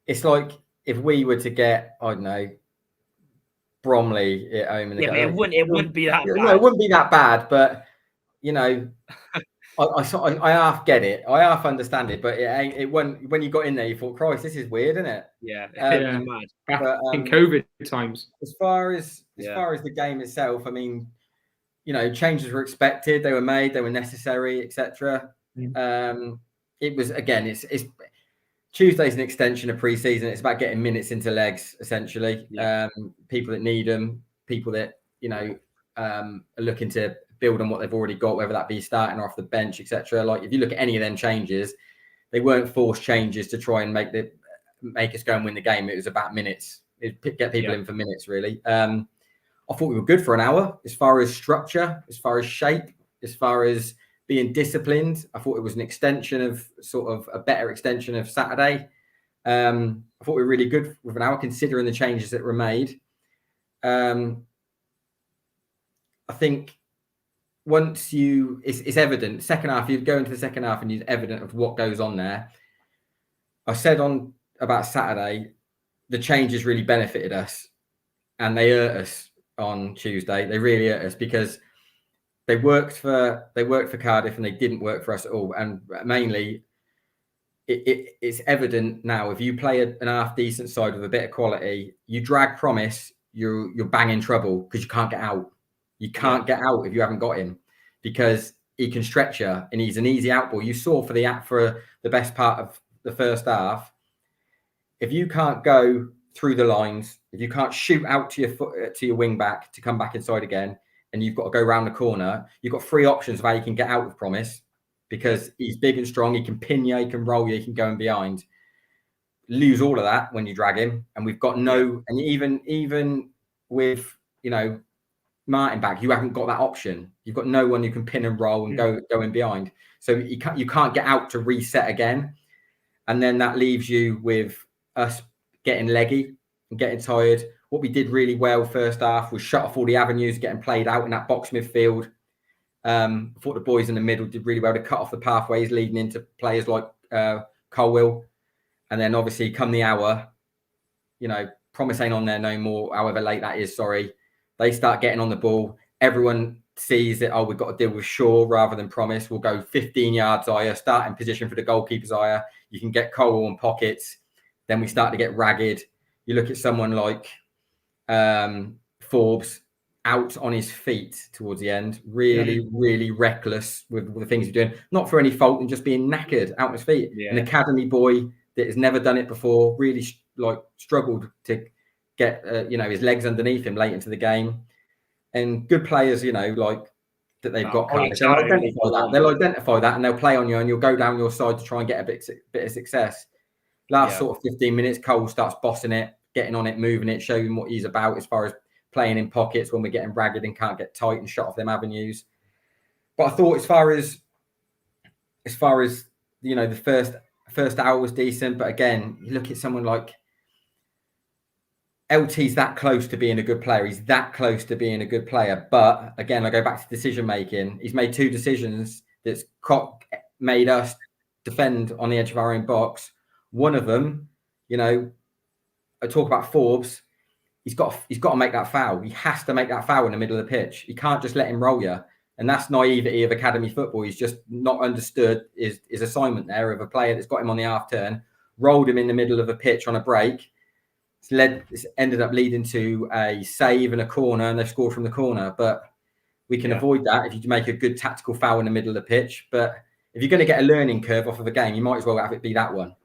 Speaker 4: it's like if we were to get, I don't know, Bromley at home in the
Speaker 1: game. It wouldn't be that bad.
Speaker 4: No, it wouldn't be that bad, but I half get it. I half understand it, but it when you got in there, you thought, Christ, this is weird, isn't it?
Speaker 1: Yeah.
Speaker 3: Mad. But, in COVID times.
Speaker 4: As far as the game itself, I mean, changes were expected, they were made, they were necessary, etc. It was, again, it's Tuesday's an extension of pre-season. It's about getting minutes into legs, essentially. Yeah. People that need them, people that are looking to build on what they've already got, whether that be starting or off the bench, etc. Like if you look at any of them changes, they weren't forced changes to try and make us go and win the game. It was about minutes. Get people in for minutes, really. I thought we were good for an hour as far as structure, as far as shape, as far as being disciplined. I thought it was an extension of sort of a better extension of Saturday. I thought we were really good with an hour considering the changes that were made. I think once it's evident, second half, you go into the second half and it's evident of what goes on there. I said about Saturday, the changes really benefited us and they hurt us on Tuesday. They really hurt us because they worked for Cardiff and they didn't work for us at all. And mainly, it's evident now if you play an half decent side with a bit of quality, you drag Promise, you're banging trouble because you can't get out. You can't get out if you haven't got him because he can stretch you and he's an easy out ball. You saw for the best part of the first half, if you can't go through the lines, if you can't shoot out to your wing back to come back inside again, and you've got to go around the corner, you've got three options of how you can get out with Promise because he's big and strong. He can pin you, he can roll you, he can go in behind. Lose all of that when you drag him. And we've got and even with, Martin back, you haven't got that option. You've got no one who can pin and roll and go in behind. So you can't get out to reset again. And then that leaves you with us getting leggy and getting tired. What we did really well first half was shut off all the avenues getting played out in that box midfield. I thought the boys in the middle did really well to cut off the pathways leading into players like Colwill. And then obviously come the hour, Promise ain't on there no more, however late that is, sorry. They start getting on the ball. Everyone sees that, we've got to deal with Shaw rather than Promise. We'll go 15 yards higher, start in position for the goalkeeper's higher. You can get Colwill in pockets. Then we start to get ragged. You look at someone like Forbes out on his feet towards the end, really reckless with the things he's doing, not for any fault and just being knackered out on his feet. An academy boy that has never done it before, really struggled to get his legs underneath him late into the game. And good players, like that they've got Cardiff, they'll identify that. They'll identify that and they'll play on you, and you'll go down your side to try and get a bit of success. Last sort of 15 minutes, Cole starts bossing it, getting on it, moving it, showing what he's about as far as playing in pockets when we're getting ragged and can't get tight and shut off them avenues. But I thought as far as the first hour was decent, but again, you look at someone like LT's that close to being a good player. He's that close to being a good player. But again, I go back to decision making. He's made 2 decisions that's made us defend on the edge of our own box. One of them, I talk about Forbes. He's got to make that foul. He has to make that foul in the middle of the pitch. He can't just let him roll you. And that's naivety of academy football. He's just not understood his assignment there of a player that's got him on the half turn, rolled him in the middle of a pitch on a break. It's ended up leading to a save and a corner, and they've scored from the corner. But we can avoid that if you make a good tactical foul in the middle of the pitch. But if you're going to get a learning curve off of a game, you might as well have it be that one.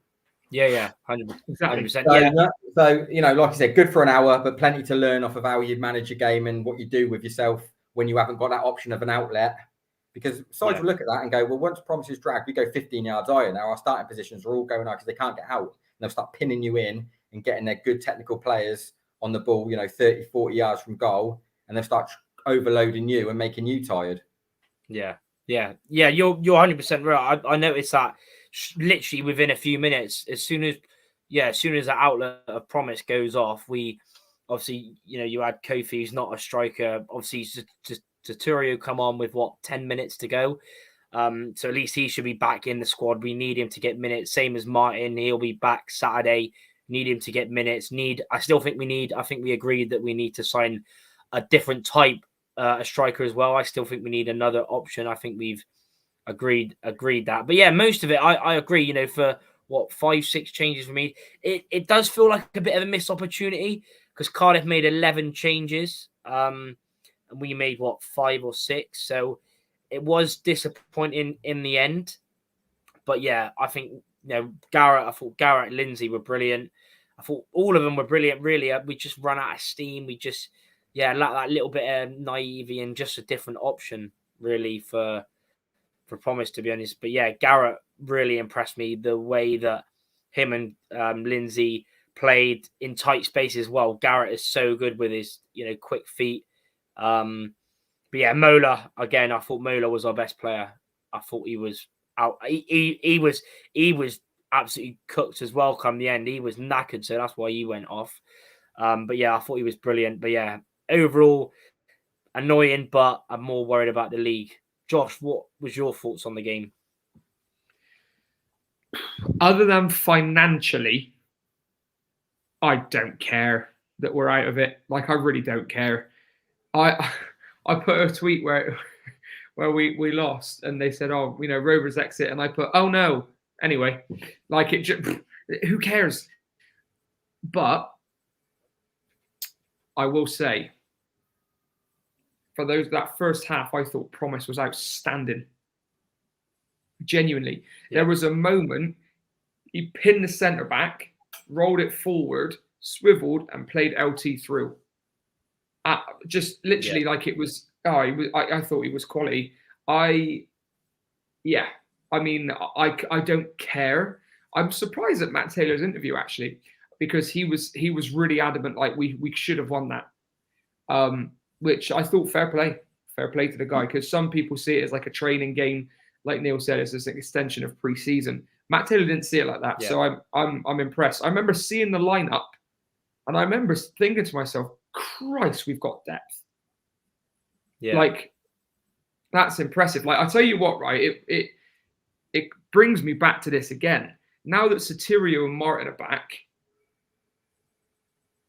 Speaker 1: Yeah, 100%.
Speaker 4: So, like I said, good for an hour, but plenty to learn off of how you manage your game and what you do with yourself when you haven't got that option of an outlet. Because sides will look at that and go, well, once Promise is dragged, we go 15 yards higher. Now our starting positions are all going high because they can't get out. And they'll start pinning you in and getting their good technical players on the ball, 30, 40 yards from goal, and they'll start overloading you and making you tired.
Speaker 1: Yeah. You're 100% right. I noticed that literally within a few minutes, as soon as the outlet of Promise goes off, we obviously, you had Kofi, who's not a striker. Obviously, Tuturio come on with 10 minutes to go. So at least he should be back in the squad. We need him to get minutes. Same as Martin, he'll be back Saturday. Need him to get minutes. I think we agreed that we need to sign a different type, a striker as well. I still think we need another option. I think we've agreed that. But yeah, most of it, I agree, for 5-6 changes for me. It does feel like a bit of a missed opportunity because Cardiff made 11 changes. And we made 5 or 6. So it was disappointing in the end. But yeah, I think, Garrett, I thought Garrett and Lindsay were brilliant. I thought all of them were brilliant, really. We just ran out of steam. We just, like that little bit of naivety and just a different option, really, for Promise, to be honest. But yeah, Garrett really impressed me, the way that him and Lindsay played in tight spaces. Well, Garrett is so good with his, quick feet. But yeah, Mola, again, I thought Mola was our best player. I thought he was out. He was absolutely cooked as well come the end. He was knackered, so that's why he went off. But yeah, I thought he was brilliant. But yeah, overall annoying, but I'm more worried about the league. Josh, what was your thoughts on the game?
Speaker 3: Other than financially, I don't care that we're out of it. I really don't care. I put a tweet where we lost, and they said, "Oh, Rovers exit," and I put, "Oh no." Anyway, who cares? But I will say, for that first half, I thought Promise was outstanding. Genuinely, there was a moment he pinned the centre back, rolled it forward, swiveled, and played LT through. Just literally like it was. I thought he was quality. I don't care. I'm surprised at Matt Taylor's interview, actually, because he was really adamant, like we should have won that. Which I thought fair play to the guy, because some people see it as like a training game, like Neil said, it's an extension of pre-season. Matt Taylor didn't see it like that, so I'm impressed. I remember seeing the lineup, and I remember thinking to myself, Christ, we've got depth. Yeah, that's impressive. I tell you what, right? It brings me back to this again. Now that Sotirio and Martin are back,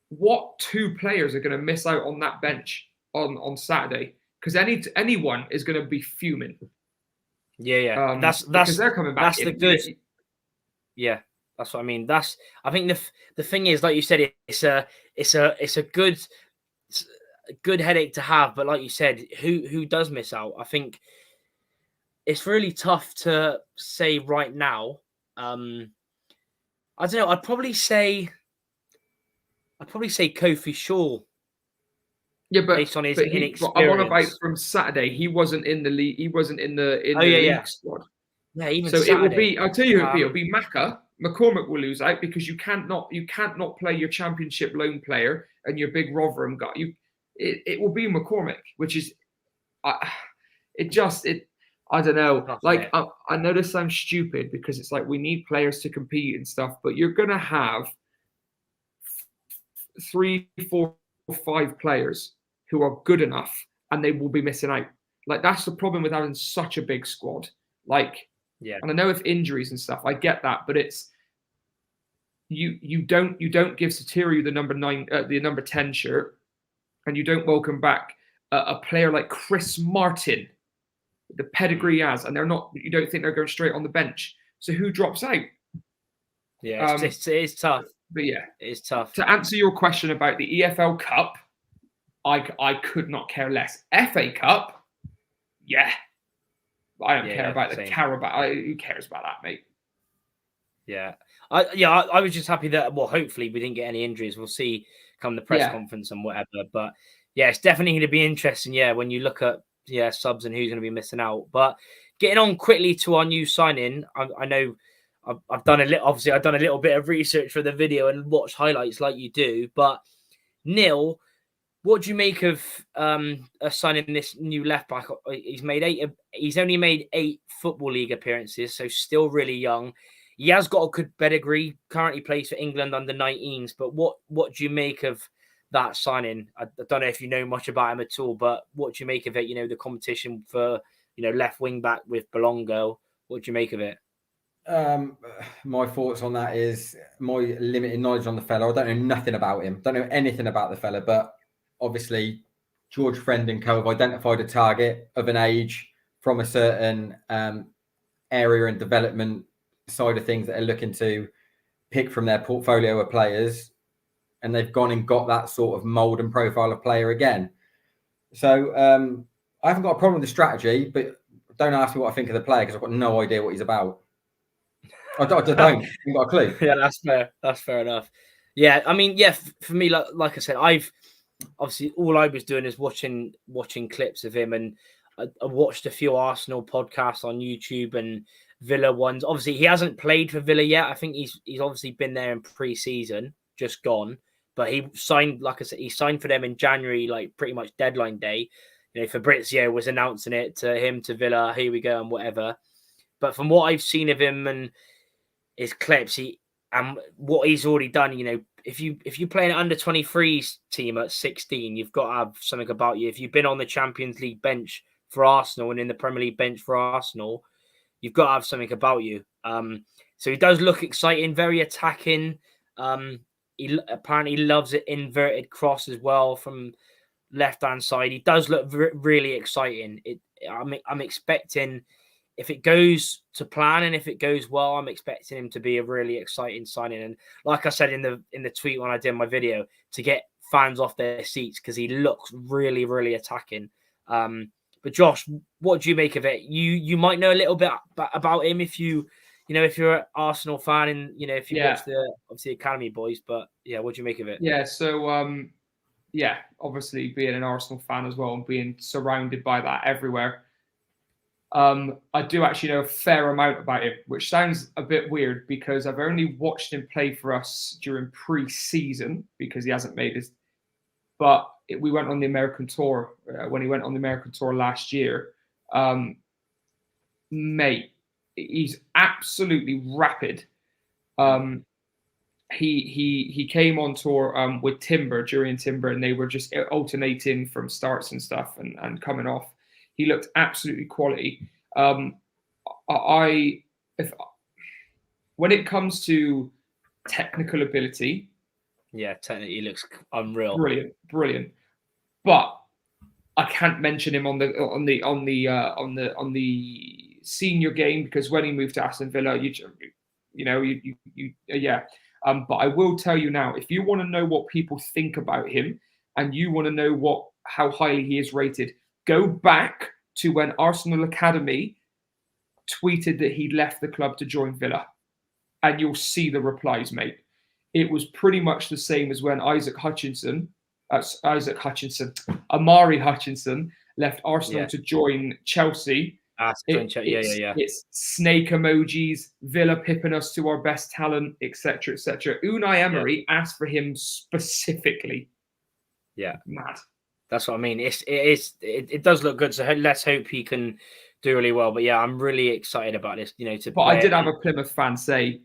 Speaker 3: what 2 players are going to miss out on that bench on Saturday? Because anyone is going to be fuming.
Speaker 1: Yeah. That's
Speaker 3: because they're coming back.
Speaker 1: That's the good. Yeah, that's what I mean. I think the thing is, like you said, it's a good headache to have. But like you said, who does miss out? I think it's really tough to say right now. I don't know. I'd probably say I'd probably say Kofi Shaw.
Speaker 3: Yeah,
Speaker 1: based on his
Speaker 3: but I'm on about
Speaker 1: inexperience.
Speaker 3: from Saturday. He wasn't in the league. He wasn't in the
Speaker 1: Oh, yeah, yeah.
Speaker 3: league squad.
Speaker 1: Yeah, even
Speaker 3: So it will
Speaker 1: Saturday.
Speaker 3: be. I'll tell you, it'll be Macca. McCormick will lose out because you can't not play your championship loan player and your big Rotherham guy. It will be McCormick, which is, I don't know.
Speaker 1: Tough,
Speaker 3: Like
Speaker 1: innit?
Speaker 3: I know this sounds stupid because it's like we need players to compete and stuff, but you're gonna have 3, 4, 5 players who are good enough, and they will be missing out. Like that's the problem with having such a big squad. Like,
Speaker 1: Yeah.
Speaker 3: and I know if injuries and stuff, I get that, but it's you don't give Satiru the number 9, the number 10 shirt, and you don't welcome back a player like Chris Martin, the pedigree he has, and they're not. You don't think they're going straight on the bench. So who drops out?
Speaker 1: Yeah, it's tough.
Speaker 3: But yeah,
Speaker 1: it's tough.
Speaker 3: To answer your question about the EFL Cup, I could not care less. FA Cup, yeah. I don't care about the Carabao. Who cares about that, mate?
Speaker 1: Yeah. I was just happy that, well, hopefully we didn't get any injuries. We'll see come the press conference and whatever. But yeah, it's definitely going to be interesting, when you look at subs and who's going to be missing out. But getting on quickly to our new signing, I know I've done a little bit of research for the video and watched highlights like you do. But Neil, what do you make of signing this new left back? He's only made 8 Football League appearances, so still really young. He has got a good pedigree. Currently plays for England under 19s. But what do you make of that signing? I don't know if you know much about him at all, but what do you make of it? The competition for left wing back with Belongo. What do you make of it?
Speaker 4: My thoughts on that is my limited knowledge on the fella. I don't know nothing about him. Don't know anything about the fella, but obviously George Friend and co have identified a target of an age from a certain area and development side of things that they're looking to pick from their portfolio of players, and they've gone and got that sort of mold and profile of player again. So I haven't got a problem with the strategy, but don't ask me what I think of the player because I've got no idea what he's about. I don't. I've got a clue.
Speaker 1: Yeah, that's fair. That's fair enough. Yeah, I mean, for me, like I said, I've obviously all I was doing is watching clips of him, and I watched a few Arsenal podcasts on YouTube and Villa ones. Obviously, he hasn't played for Villa yet. I think he's obviously been there in pre-season, just gone. But he signed, like I said, he signed for them in January, like pretty much deadline day. Fabrizio was announcing it to him, to Villa, here we go and whatever. But from what I've seen of him and his clips, what he's already done, if you play an under 23s team at 16, you've got to have something about you. If you've been on the Champions League bench for Arsenal and in the Premier League bench for Arsenal, you've got to have something about you. So he does look exciting, very attacking. He apparently loves it inverted cross as well from left-hand side. He does look really exciting. I'm expecting, if it goes to plan and if it goes well, I'm expecting him to be a really exciting signing. And like I said in the tweet when I did my video, to get fans off their seats because he looks really, really attacking. But Josh, what do you make of it? You might know a little bit about him if you're an Arsenal fan and if you watch the obviously Academy boys. But yeah, what do you make of it?
Speaker 3: Yeah, so obviously being an Arsenal fan as well and being surrounded by that everywhere. I do actually know a fair amount about him, which sounds a bit weird because I've only watched him play for us during pre-season because he hasn't made his. But we went on the American tour when he went on the American tour last year. Mate, he's absolutely rapid. He came on tour with Timber during Timber, and they were just alternating from starts and stuff and coming off. He looked absolutely quality. When it comes to technical ability,
Speaker 1: technically he looks unreal,
Speaker 3: brilliant. But I can't mention him on the senior game because when he moved to Aston Villa, but I will tell you now, if you want to know what people think about him and you want to know how highly he is rated, go back to when Arsenal Academy tweeted that he'd left the club to join Villa, and you'll see the replies, mate. it was pretty much the same as when Amari Hutchinson left Arsenal to join Chelsea. It's snake emojis, Villa pipping us to our best talent, etc., etc. Unai Emery asked for him specifically.
Speaker 1: Yeah,
Speaker 3: mad.
Speaker 1: That's what I mean. It does look good. So let's hope he can do really well. But yeah, I'm really excited about this.
Speaker 3: But I did have a Plymouth fan say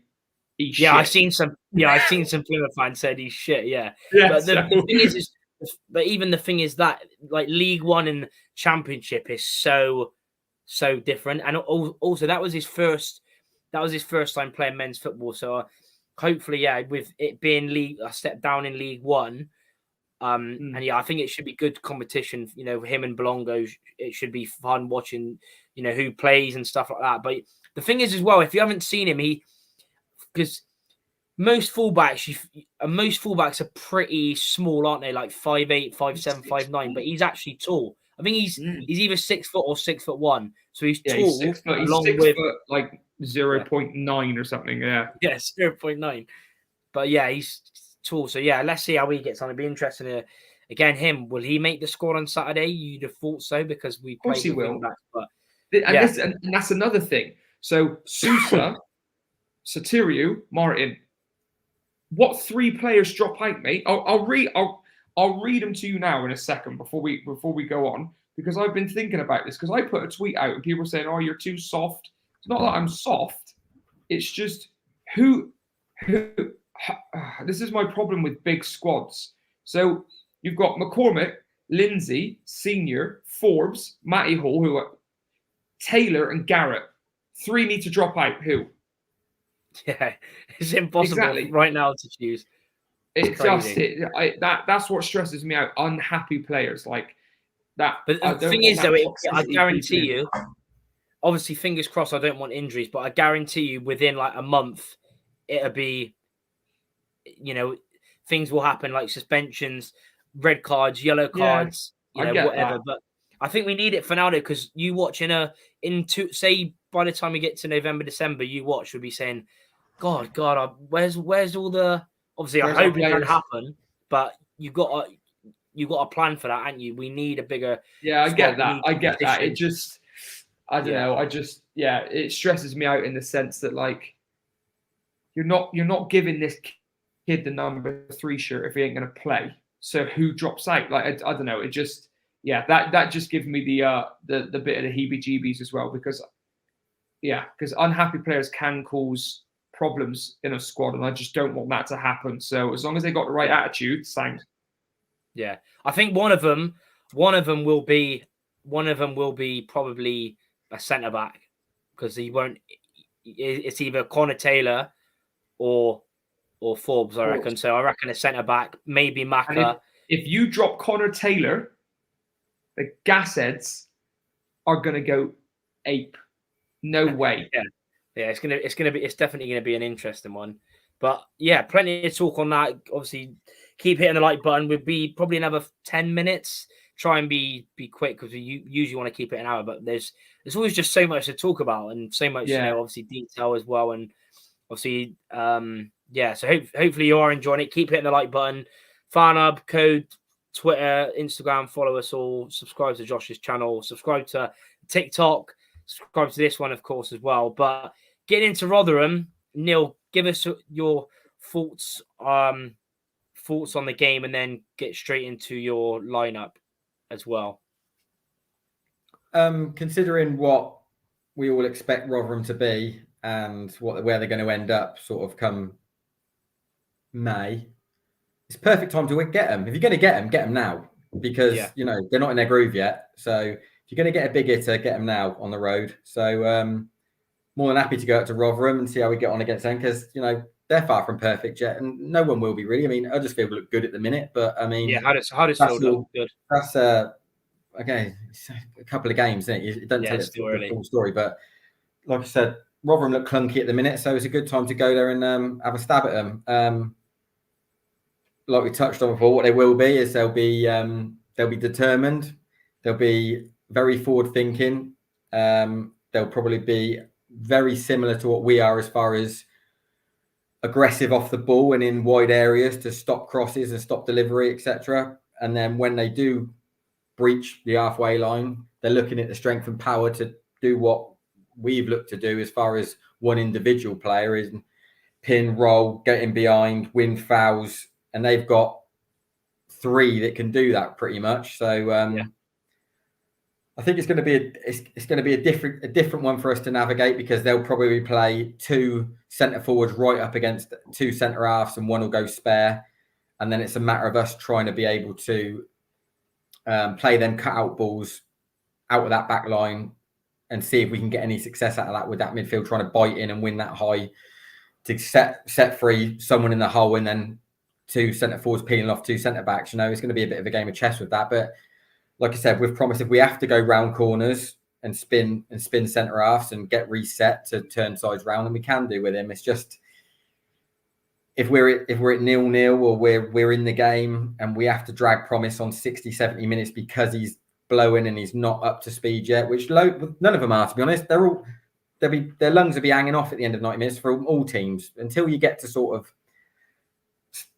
Speaker 3: he's shit.
Speaker 1: I've seen some Plymouth fans said he's shit. Yeah,
Speaker 3: but
Speaker 1: the thing is, but even the thing is that like League One and Championship is so different, and also that was his first time playing men's football. So hopefully, with it being a step down in League One, and I think it should be good competition. Him and Belongo, it should be fun watching. Who plays and stuff like that. But the thing is as well, if you haven't seen him, because most fullbacks are pretty small, aren't they? Like 5'8", 5'7", 5'9", but he's actually tall. I think he's either 6 foot or 6'1", so he's tall.
Speaker 3: He's 6 foot. He's 6 foot, like 0.9 or something. Yeah,
Speaker 1: 0.9. But he's tall. So let's see how he gets on. It'd be interesting to again him. Will he make the squad on Saturday? You'd have thought so because we played.
Speaker 3: Of course he will.
Speaker 1: And
Speaker 3: that's another thing. So Sousa, Satiriu, Martin. What 3 players drop out, mate? I'll read them to you now in a second before we go on, because I've been thinking about this, because I put a tweet out and people were saying, "Oh, you're too soft." It's not that I'm soft. It's just who this is my problem with big squads. So you've got McCormick, Lindsay, Senior, Forbes, Matty Hall, Taylor and Garrett. 3 need to drop out. Who?
Speaker 1: Yeah, it's impossible right now to choose.
Speaker 3: That's what stresses me out. Unhappy players like that.
Speaker 1: But the thing is, though, I guarantee you. Obviously, fingers crossed. I don't want injuries, but I guarantee you, within like a month, it'll be. Things will happen like suspensions, red cards, yellow cards, whatever. That. But I think we need it for now, though, because you watch say by the time we get to November, December, you watch will be saying, God, where's all the? Obviously, I hope it can happen, but you got a plan for that, haven't you? We need a bigger.
Speaker 3: Yeah, I get that. It just, I don't know. It stresses me out in the sense that like, you're not giving this kid the number 3 shirt if he ain't going to play. So who drops out? Like I don't know. It just that just gives me the bit of the heebie-jeebies as well, because unhappy players can cause problems in a squad, and I just don't want that to happen. So as long as they got the right attitude, sound.
Speaker 1: Yeah, I think one of them will be probably a centre back, because he won't. It's either Connor Taylor or Forbes, I reckon. So I reckon a centre back, maybe Maka.
Speaker 3: If you drop Connor Taylor, the gas heads are gonna go ape. No way.
Speaker 1: It's definitely gonna be an interesting one. But plenty of talk on that. Obviously, keep hitting the like button. We'll be probably another 10 minutes. Try and be quick, because we usually want to keep it an hour. But there's always just so much to talk about, and so much obviously detail as well. And obviously, so hopefully you are enjoying it. Keep hitting the like button. FanHub, code, Twitter, Instagram, follow us all. Subscribe to Josh's channel. Subscribe to TikTok. Subscribe to this one, of course, as well. But getting into Rotherham, Neil, give us your thoughts on the game, and then get straight into your lineup as well.
Speaker 4: Considering what we all expect Rotherham to be and where they're going to end up sort of come May, it's perfect time to get them. If you're going to get them now, because they're not in their groove yet. So if you're going to get a big hitter, get them now on the road. So more than happy to go out to Rotherham and see how we get on against them, because they're far from perfect yet, and no one will be really. I mean, Huddersfield look good at the minute, but I mean,
Speaker 1: Huddersfield look good.
Speaker 4: That's okay. It's a couple of games, isn't it? It doesn't tell the full story, but like I said, Rotherham look clunky at the minute, so it's a good time to go there and have a stab at them. Like we touched on before, what they will be is they'll be determined. They'll be very forward thinking. They'll probably be very similar to what we are as far as aggressive off the ball and in wide areas to stop crosses and stop delivery, etc. And then when they do breach the halfway line, they're looking at the strength and power to do what we've looked to do as far as one individual player is pin, roll, get in behind, win fouls, and they've got 3 that can do that pretty much. So I think it's going to be a different one for us to navigate, because they'll probably play 2 centre forwards right up against 2 centre halves, and one will go spare, and then it's a matter of us trying to be able to play them cut out balls out of that back line and see if we can get any success out of that with that midfield trying to bite in and win that high to set free someone in the hole, and then 2 centre forwards peeling off 2 centre backs. You know, it's going to be a bit of a game of chess with that, but like I said, we've promised if we have to go round corners and spin centre halves and get reset to turn sides round, then we can do with him. It's just if we're at 0-0 or we're in the game and we have to drag Promise on 60, 70 minutes because he's blowing and he's not up to speed yet, which none of them are, to be honest. Their lungs will be hanging off at the end of 90 minutes for all teams until you get to sort of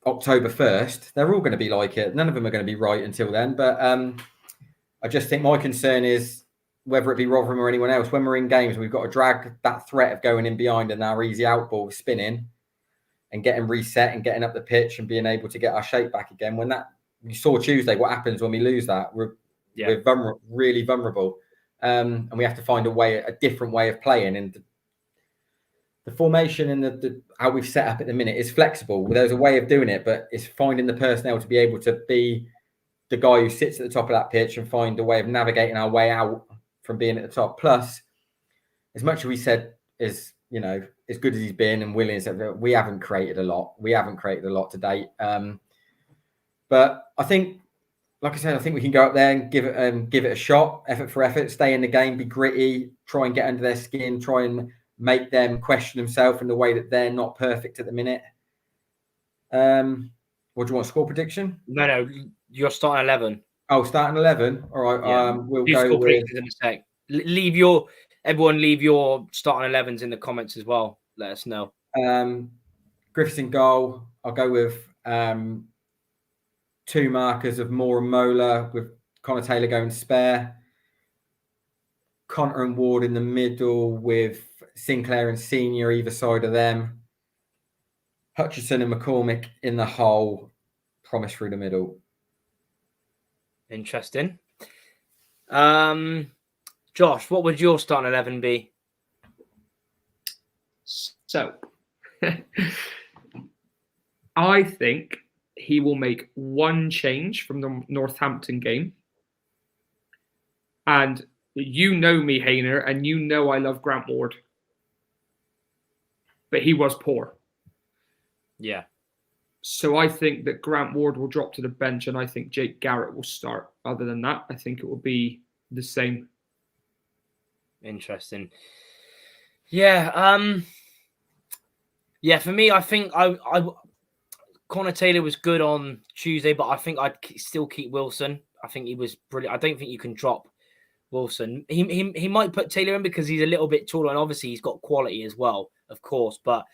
Speaker 4: October 1st. They're all going to be like it. None of them are going to be right until then. But I just think my concern is whether it be Rotherham or anyone else, when we're in games, we've got to drag that threat of going in behind and our easy out ball spinning and getting reset and getting up the pitch and being able to get our shape back again. When that, you saw Tuesday, what happens when we lose that? We're really vulnerable. And we have to find a different way of playing. And the formation and the how we've set up at the minute is flexible. There's a way of doing it, but it's finding the personnel to be able to be the guy who sits at the top of that pitch and find a way of navigating our way out from being at the top. Plus, as much as we said is, you know, as good as he's been and willing, we haven't created a lot. We haven't created a lot to date. But I think, like I said, I think we can go up there and give it a shot, effort for effort, stay in the game, be gritty, try and get under their skin, try and make them question themselves in the way that they're not perfect at the minute. What do you want, score prediction?
Speaker 1: No, you're starting 11.
Speaker 4: Oh, starting 11. All right.
Speaker 1: Yeah.
Speaker 4: We'll go with
Speaker 1: in a sec. Everyone leave your starting 11s in the comments as well. Let us know.
Speaker 4: Griffiths in goal. I'll go with 2 markers of Moore and Mola, with Connor Taylor going spare. Connor and Ward in the middle, with Sinclair and Senior either side of them. Hutchison and McCormick in the hole. Promise through the middle.
Speaker 1: Interesting. Josh, what would your starting 11 be?
Speaker 3: So, I think he will make one change from the Northampton game. And you know me, Hayner, and you know I love Grant Ward. But he was poor.
Speaker 1: Yeah.
Speaker 3: So I think that Grant Ward will drop to the bench, and I think Jake Garrett will start. Other than that, I think it will be the same.
Speaker 1: Interesting. Yeah. Yeah, for me, I think Connor Taylor was good on Tuesday, but I think I'd still keep Wilson. I think he was brilliant. I don't think you can drop Wilson. He might put Taylor in because he's a little bit taller, and obviously he's got quality as well, of course. But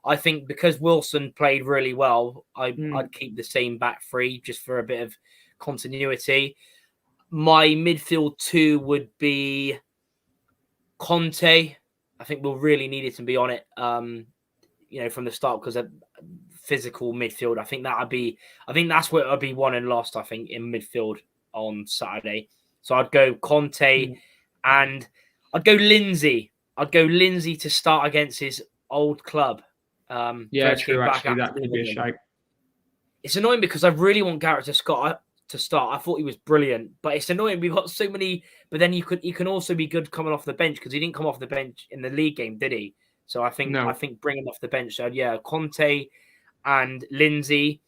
Speaker 1: I think because Wilson played really well, I'd keep the same back 3 just for a bit of continuity. My midfield 2 would be Conte. I think we'll really need it to be on it, from the start, because a physical midfield. I think that's where it'll be won and lost, I think, in midfield on Saturday. So I'd go Conte and I'd go Lindsay. I'd go Lindsay to start against his old club.
Speaker 3: Yeah, true. Actually, that could be a shout.
Speaker 1: It's annoying because I really want Garrett to start. I thought he was brilliant, but it's annoying. We've got so many. But then he can also be good coming off the bench, because he didn't come off the bench in the league game, did he? So I think bring him off the bench. So yeah, Conte and Lindsay,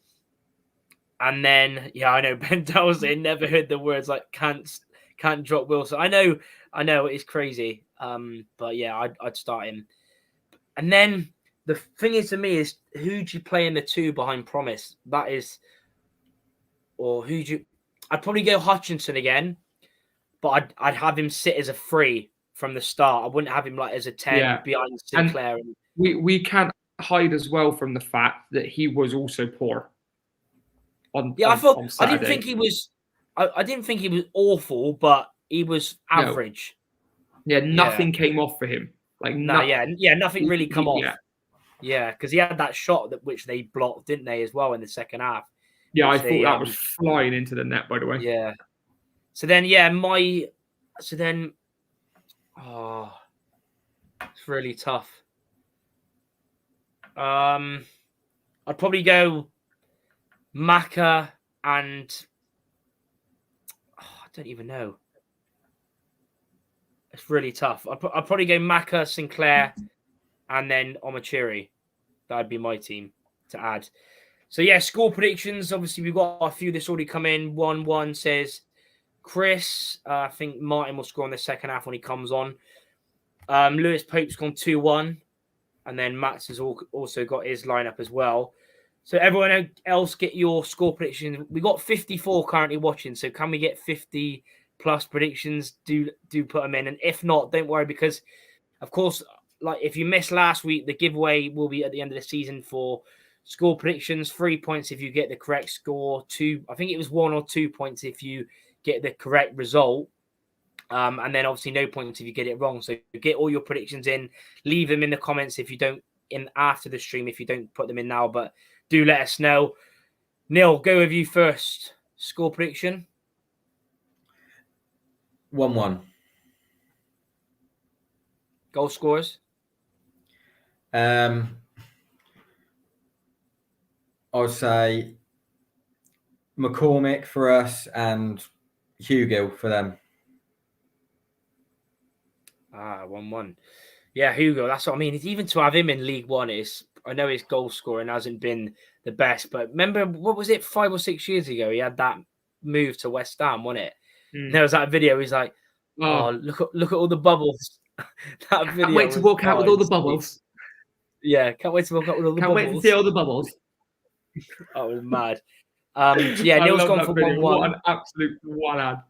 Speaker 1: and then I know Ben Dowsey never heard the words like can't drop Wilson. I know it's crazy. But yeah, I'd start him, and then. The thing is, to me, is who do you play in the 2 behind Promise? That is, or who do you? I'd probably go Hutchinson again, but I'd have him sit as a 3 from the start. I wouldn't have him like as a 10 behind Sinclair.
Speaker 3: And we can't hide as well from the fact that he was also poor. On
Speaker 1: I
Speaker 3: Saturday.
Speaker 1: didn't think he was. I didn't think he was awful, but he was average.
Speaker 3: No. Yeah, nothing came off for him. Like
Speaker 1: nothing really come off.
Speaker 3: Yeah.
Speaker 1: Yeah, because he had that shot which they blocked, didn't they, as well in the second half?
Speaker 3: Yeah, I thought that was flying into the net, by the way.
Speaker 1: Yeah. So then, it's really tough. I'd probably go Maka and I don't even know. It's really tough. I'd probably go Maka, Sinclair, and then Omachiri. That'd be my team to add. So yeah, score predictions. Obviously, we've got a few that's already come in. 1-1 says Chris. I think Martin will score in the second half when he comes on. Lewis Pope's gone 2-1. And then Matt's has also got his lineup as well. So everyone else get your score predictions. We got 54 currently watching. So can we get 50 plus predictions? Do put them in. And if not, don't worry, because of course, like if you missed last week, the giveaway will be at the end of the season for score predictions. 3 points if you get the correct score. 2, I think it was 1 or 2 points if you get the correct result. And then obviously no points if you get it wrong. So get all your predictions in. Leave them in the comments if you don't after the stream, if you don't put them in now. But do let us know. Neil, go with you first. Score prediction?
Speaker 4: 1-1.
Speaker 1: Goal scorers?
Speaker 4: I would say McCormick for us and Hugo for them.
Speaker 1: 1-1. Yeah, Hugo, that's what I mean. Even to have him in League One I know his goal scoring hasn't been the best, but remember, what was it, 5 or 6 years ago? He had that move to West Ham, wasn't it? There was that video. He's like, "Oh, look at all the bubbles." That video.
Speaker 3: Can't wait to walk out with all the bubbles.
Speaker 1: Yeah, can't wait to walk out with all the bubbles.
Speaker 3: Can't wait to see all the bubbles.
Speaker 1: That was mad. So yeah, Neil's gone for 1-1.
Speaker 3: What an absolute one-ad.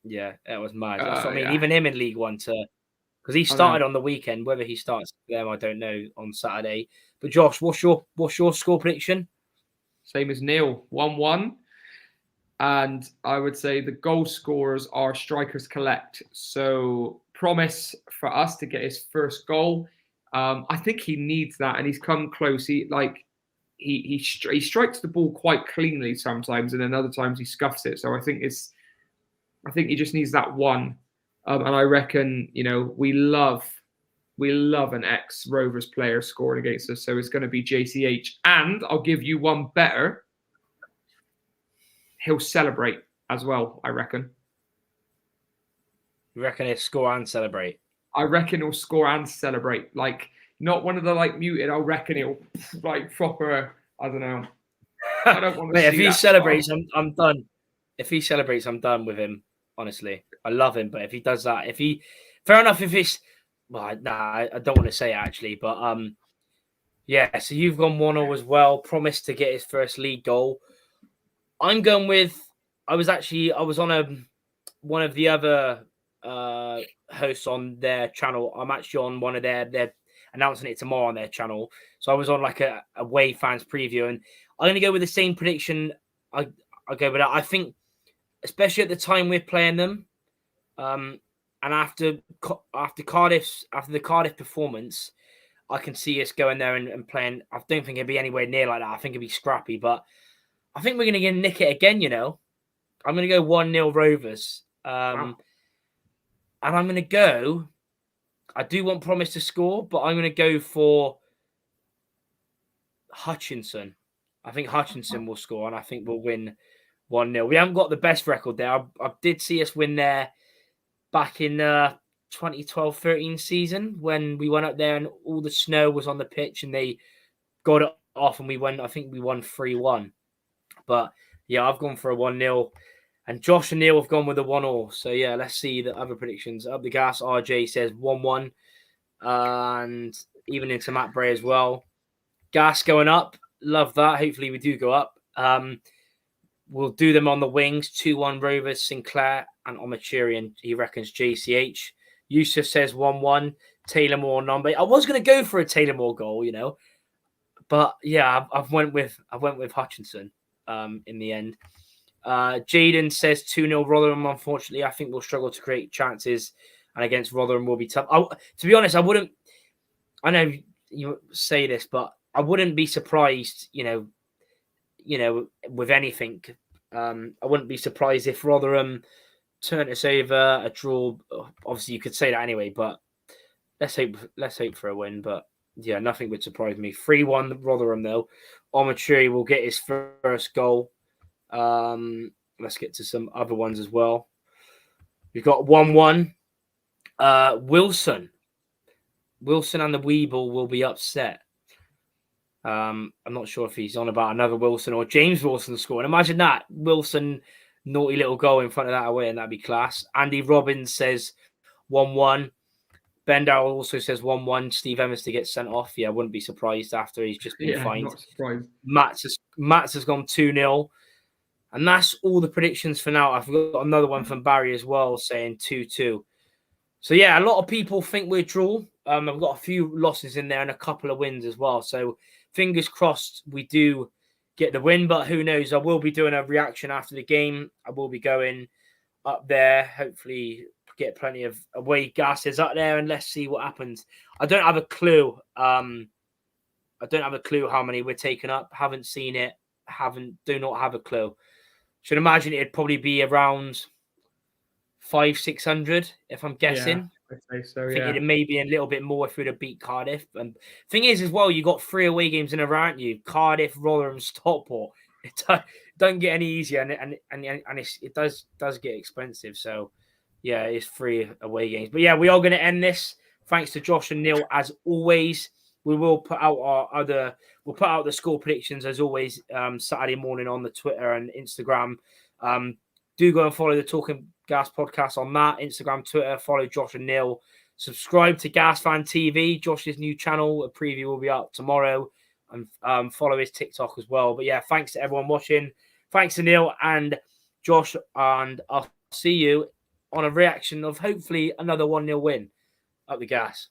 Speaker 1: Yeah, that was mad. That's what I mean. Even him in League One because he started on the weekend. Whether he starts them, I don't know, on Saturday. But Josh, what's your score prediction?
Speaker 3: Same as Neil, 1-1. And I would say the goal scorers are strikers collect. So Promise for us to get his first goal. I think he needs that, and he's come close. He strikes the ball quite cleanly sometimes, and then other times he scuffs it. So I think he just needs that one. And I reckon, we love an ex-Rovers player scoring against us. So it's going to be JCH. And I'll give you one better. He'll celebrate as well, I reckon.
Speaker 1: You reckon he'll score and celebrate?
Speaker 3: I reckon he'll score and celebrate. Like, not one of the, muted. I reckon he'll, proper, I don't know. I don't want to see
Speaker 1: if he celebrates, I'm done. If he celebrates, I'm done with him. Honestly, I love him, but if he does that, fair enough. If it's, I don't want to say it actually, but yeah. So you've gone 1-0 as well. Promised to get his first league goal. I'm going with. I was on one of the other hosts on their channel. I'm actually on one of they're announcing it tomorrow on their channel. So I was on a away fans preview, and I'm going to go with the same prediction. I go with that. I think, especially at the time we're playing them, and after the Cardiff performance, I can see us going there and playing. I don't think it'd be anywhere near like that. I think it'd be scrappy, but I think we're going to nick it again. I'm going to go 1-0 Rovers, and I'm going to go. I do want Promise to score, but I'm going to go for Hutchinson. I think Hutchinson will score, and I think we'll win 1-0. We haven't got the best record there. I did see us win there back in 2012-13 season when we went up there and all the snow was on the pitch and they got it off and we won. I think we won 3-1. But yeah, I've gone for a 1-0. And Josh and Neil have gone with a 1-0. So yeah, let's see the other predictions. Up the gas, RJ says 1-1. And even into Matt Bray as well. Gas going up. Love that. Hopefully we do go up. We'll do them on the wings. 2-1 Rovers, Sinclair and Omachiri, and he reckons JCH. Yusuf says 1-1. Taylor Moore number. I was going to go for a Taylor Moore goal, you know, but yeah, I went with Hutchinson in the end. Jaden says 2-0 Rotherham. Unfortunately, I think we'll struggle to create chances, and against Rotherham will be tough. To be honest, I wouldn't. I know you say this, but I wouldn't be surprised. You know, with anything. I wouldn't be surprised if Rotherham turn us over, a draw. Obviously, you could say that anyway, but let's hope for a win. But yeah, nothing would surprise me. 3-1 Rotherham though. Omaturi will get his first goal. Let's get to some other ones as well. We've got 1-1. Wilson and the Weeble will be upset. I'm not sure if he's on about another Wilson or James Wilson scoring. Imagine that. Wilson, naughty little goal in front of that away, and that'd be class. Andy Robbins says 1-1. Ben Darrell also says 1-1. Steve Evans to get sent off. Yeah, I wouldn't be surprised after he's just been fined.
Speaker 3: Not surprised.
Speaker 1: Mats has gone 2-0. And that's all the predictions for now. I've got another one from Barry as well saying 2-2. So, yeah, a lot of people think we're draw. I've got a few losses in there and a couple of wins as well. So, fingers crossed we do get the win. But who knows? I will be doing a reaction after the game. I will be going up there. Hopefully get plenty of away gases up there. And let's see what happens. I don't have a clue. I don't have a clue how many we're taking up. Haven't seen it. Do not have a clue. Should imagine it'd probably be around 500-600 if I'm guessing.
Speaker 3: Yeah, I'd say so.
Speaker 1: I think it may be a little bit more if we'd have beat Cardiff. And thing is, as well, you got 3 away games in a row, aren't you? Cardiff, Rotherham, Stockport. It don't get any easier, and it does get expensive. So yeah, it's 3 away games. But yeah, we are going to end this. Thanks to Josh and Neil as always. We will put out we'll put out the score predictions as always Saturday morning on the Twitter and Instagram. Do go and follow the Talking Gas podcast on that Instagram, Twitter. Follow Josh and Neil. Subscribe to Gas Fan TV, Josh's new channel. A preview will be up tomorrow, and follow his TikTok as well. But yeah, thanks to everyone watching. Thanks to Neil and Josh, and I'll see you on a reaction of hopefully another 1-0 win up the Gas.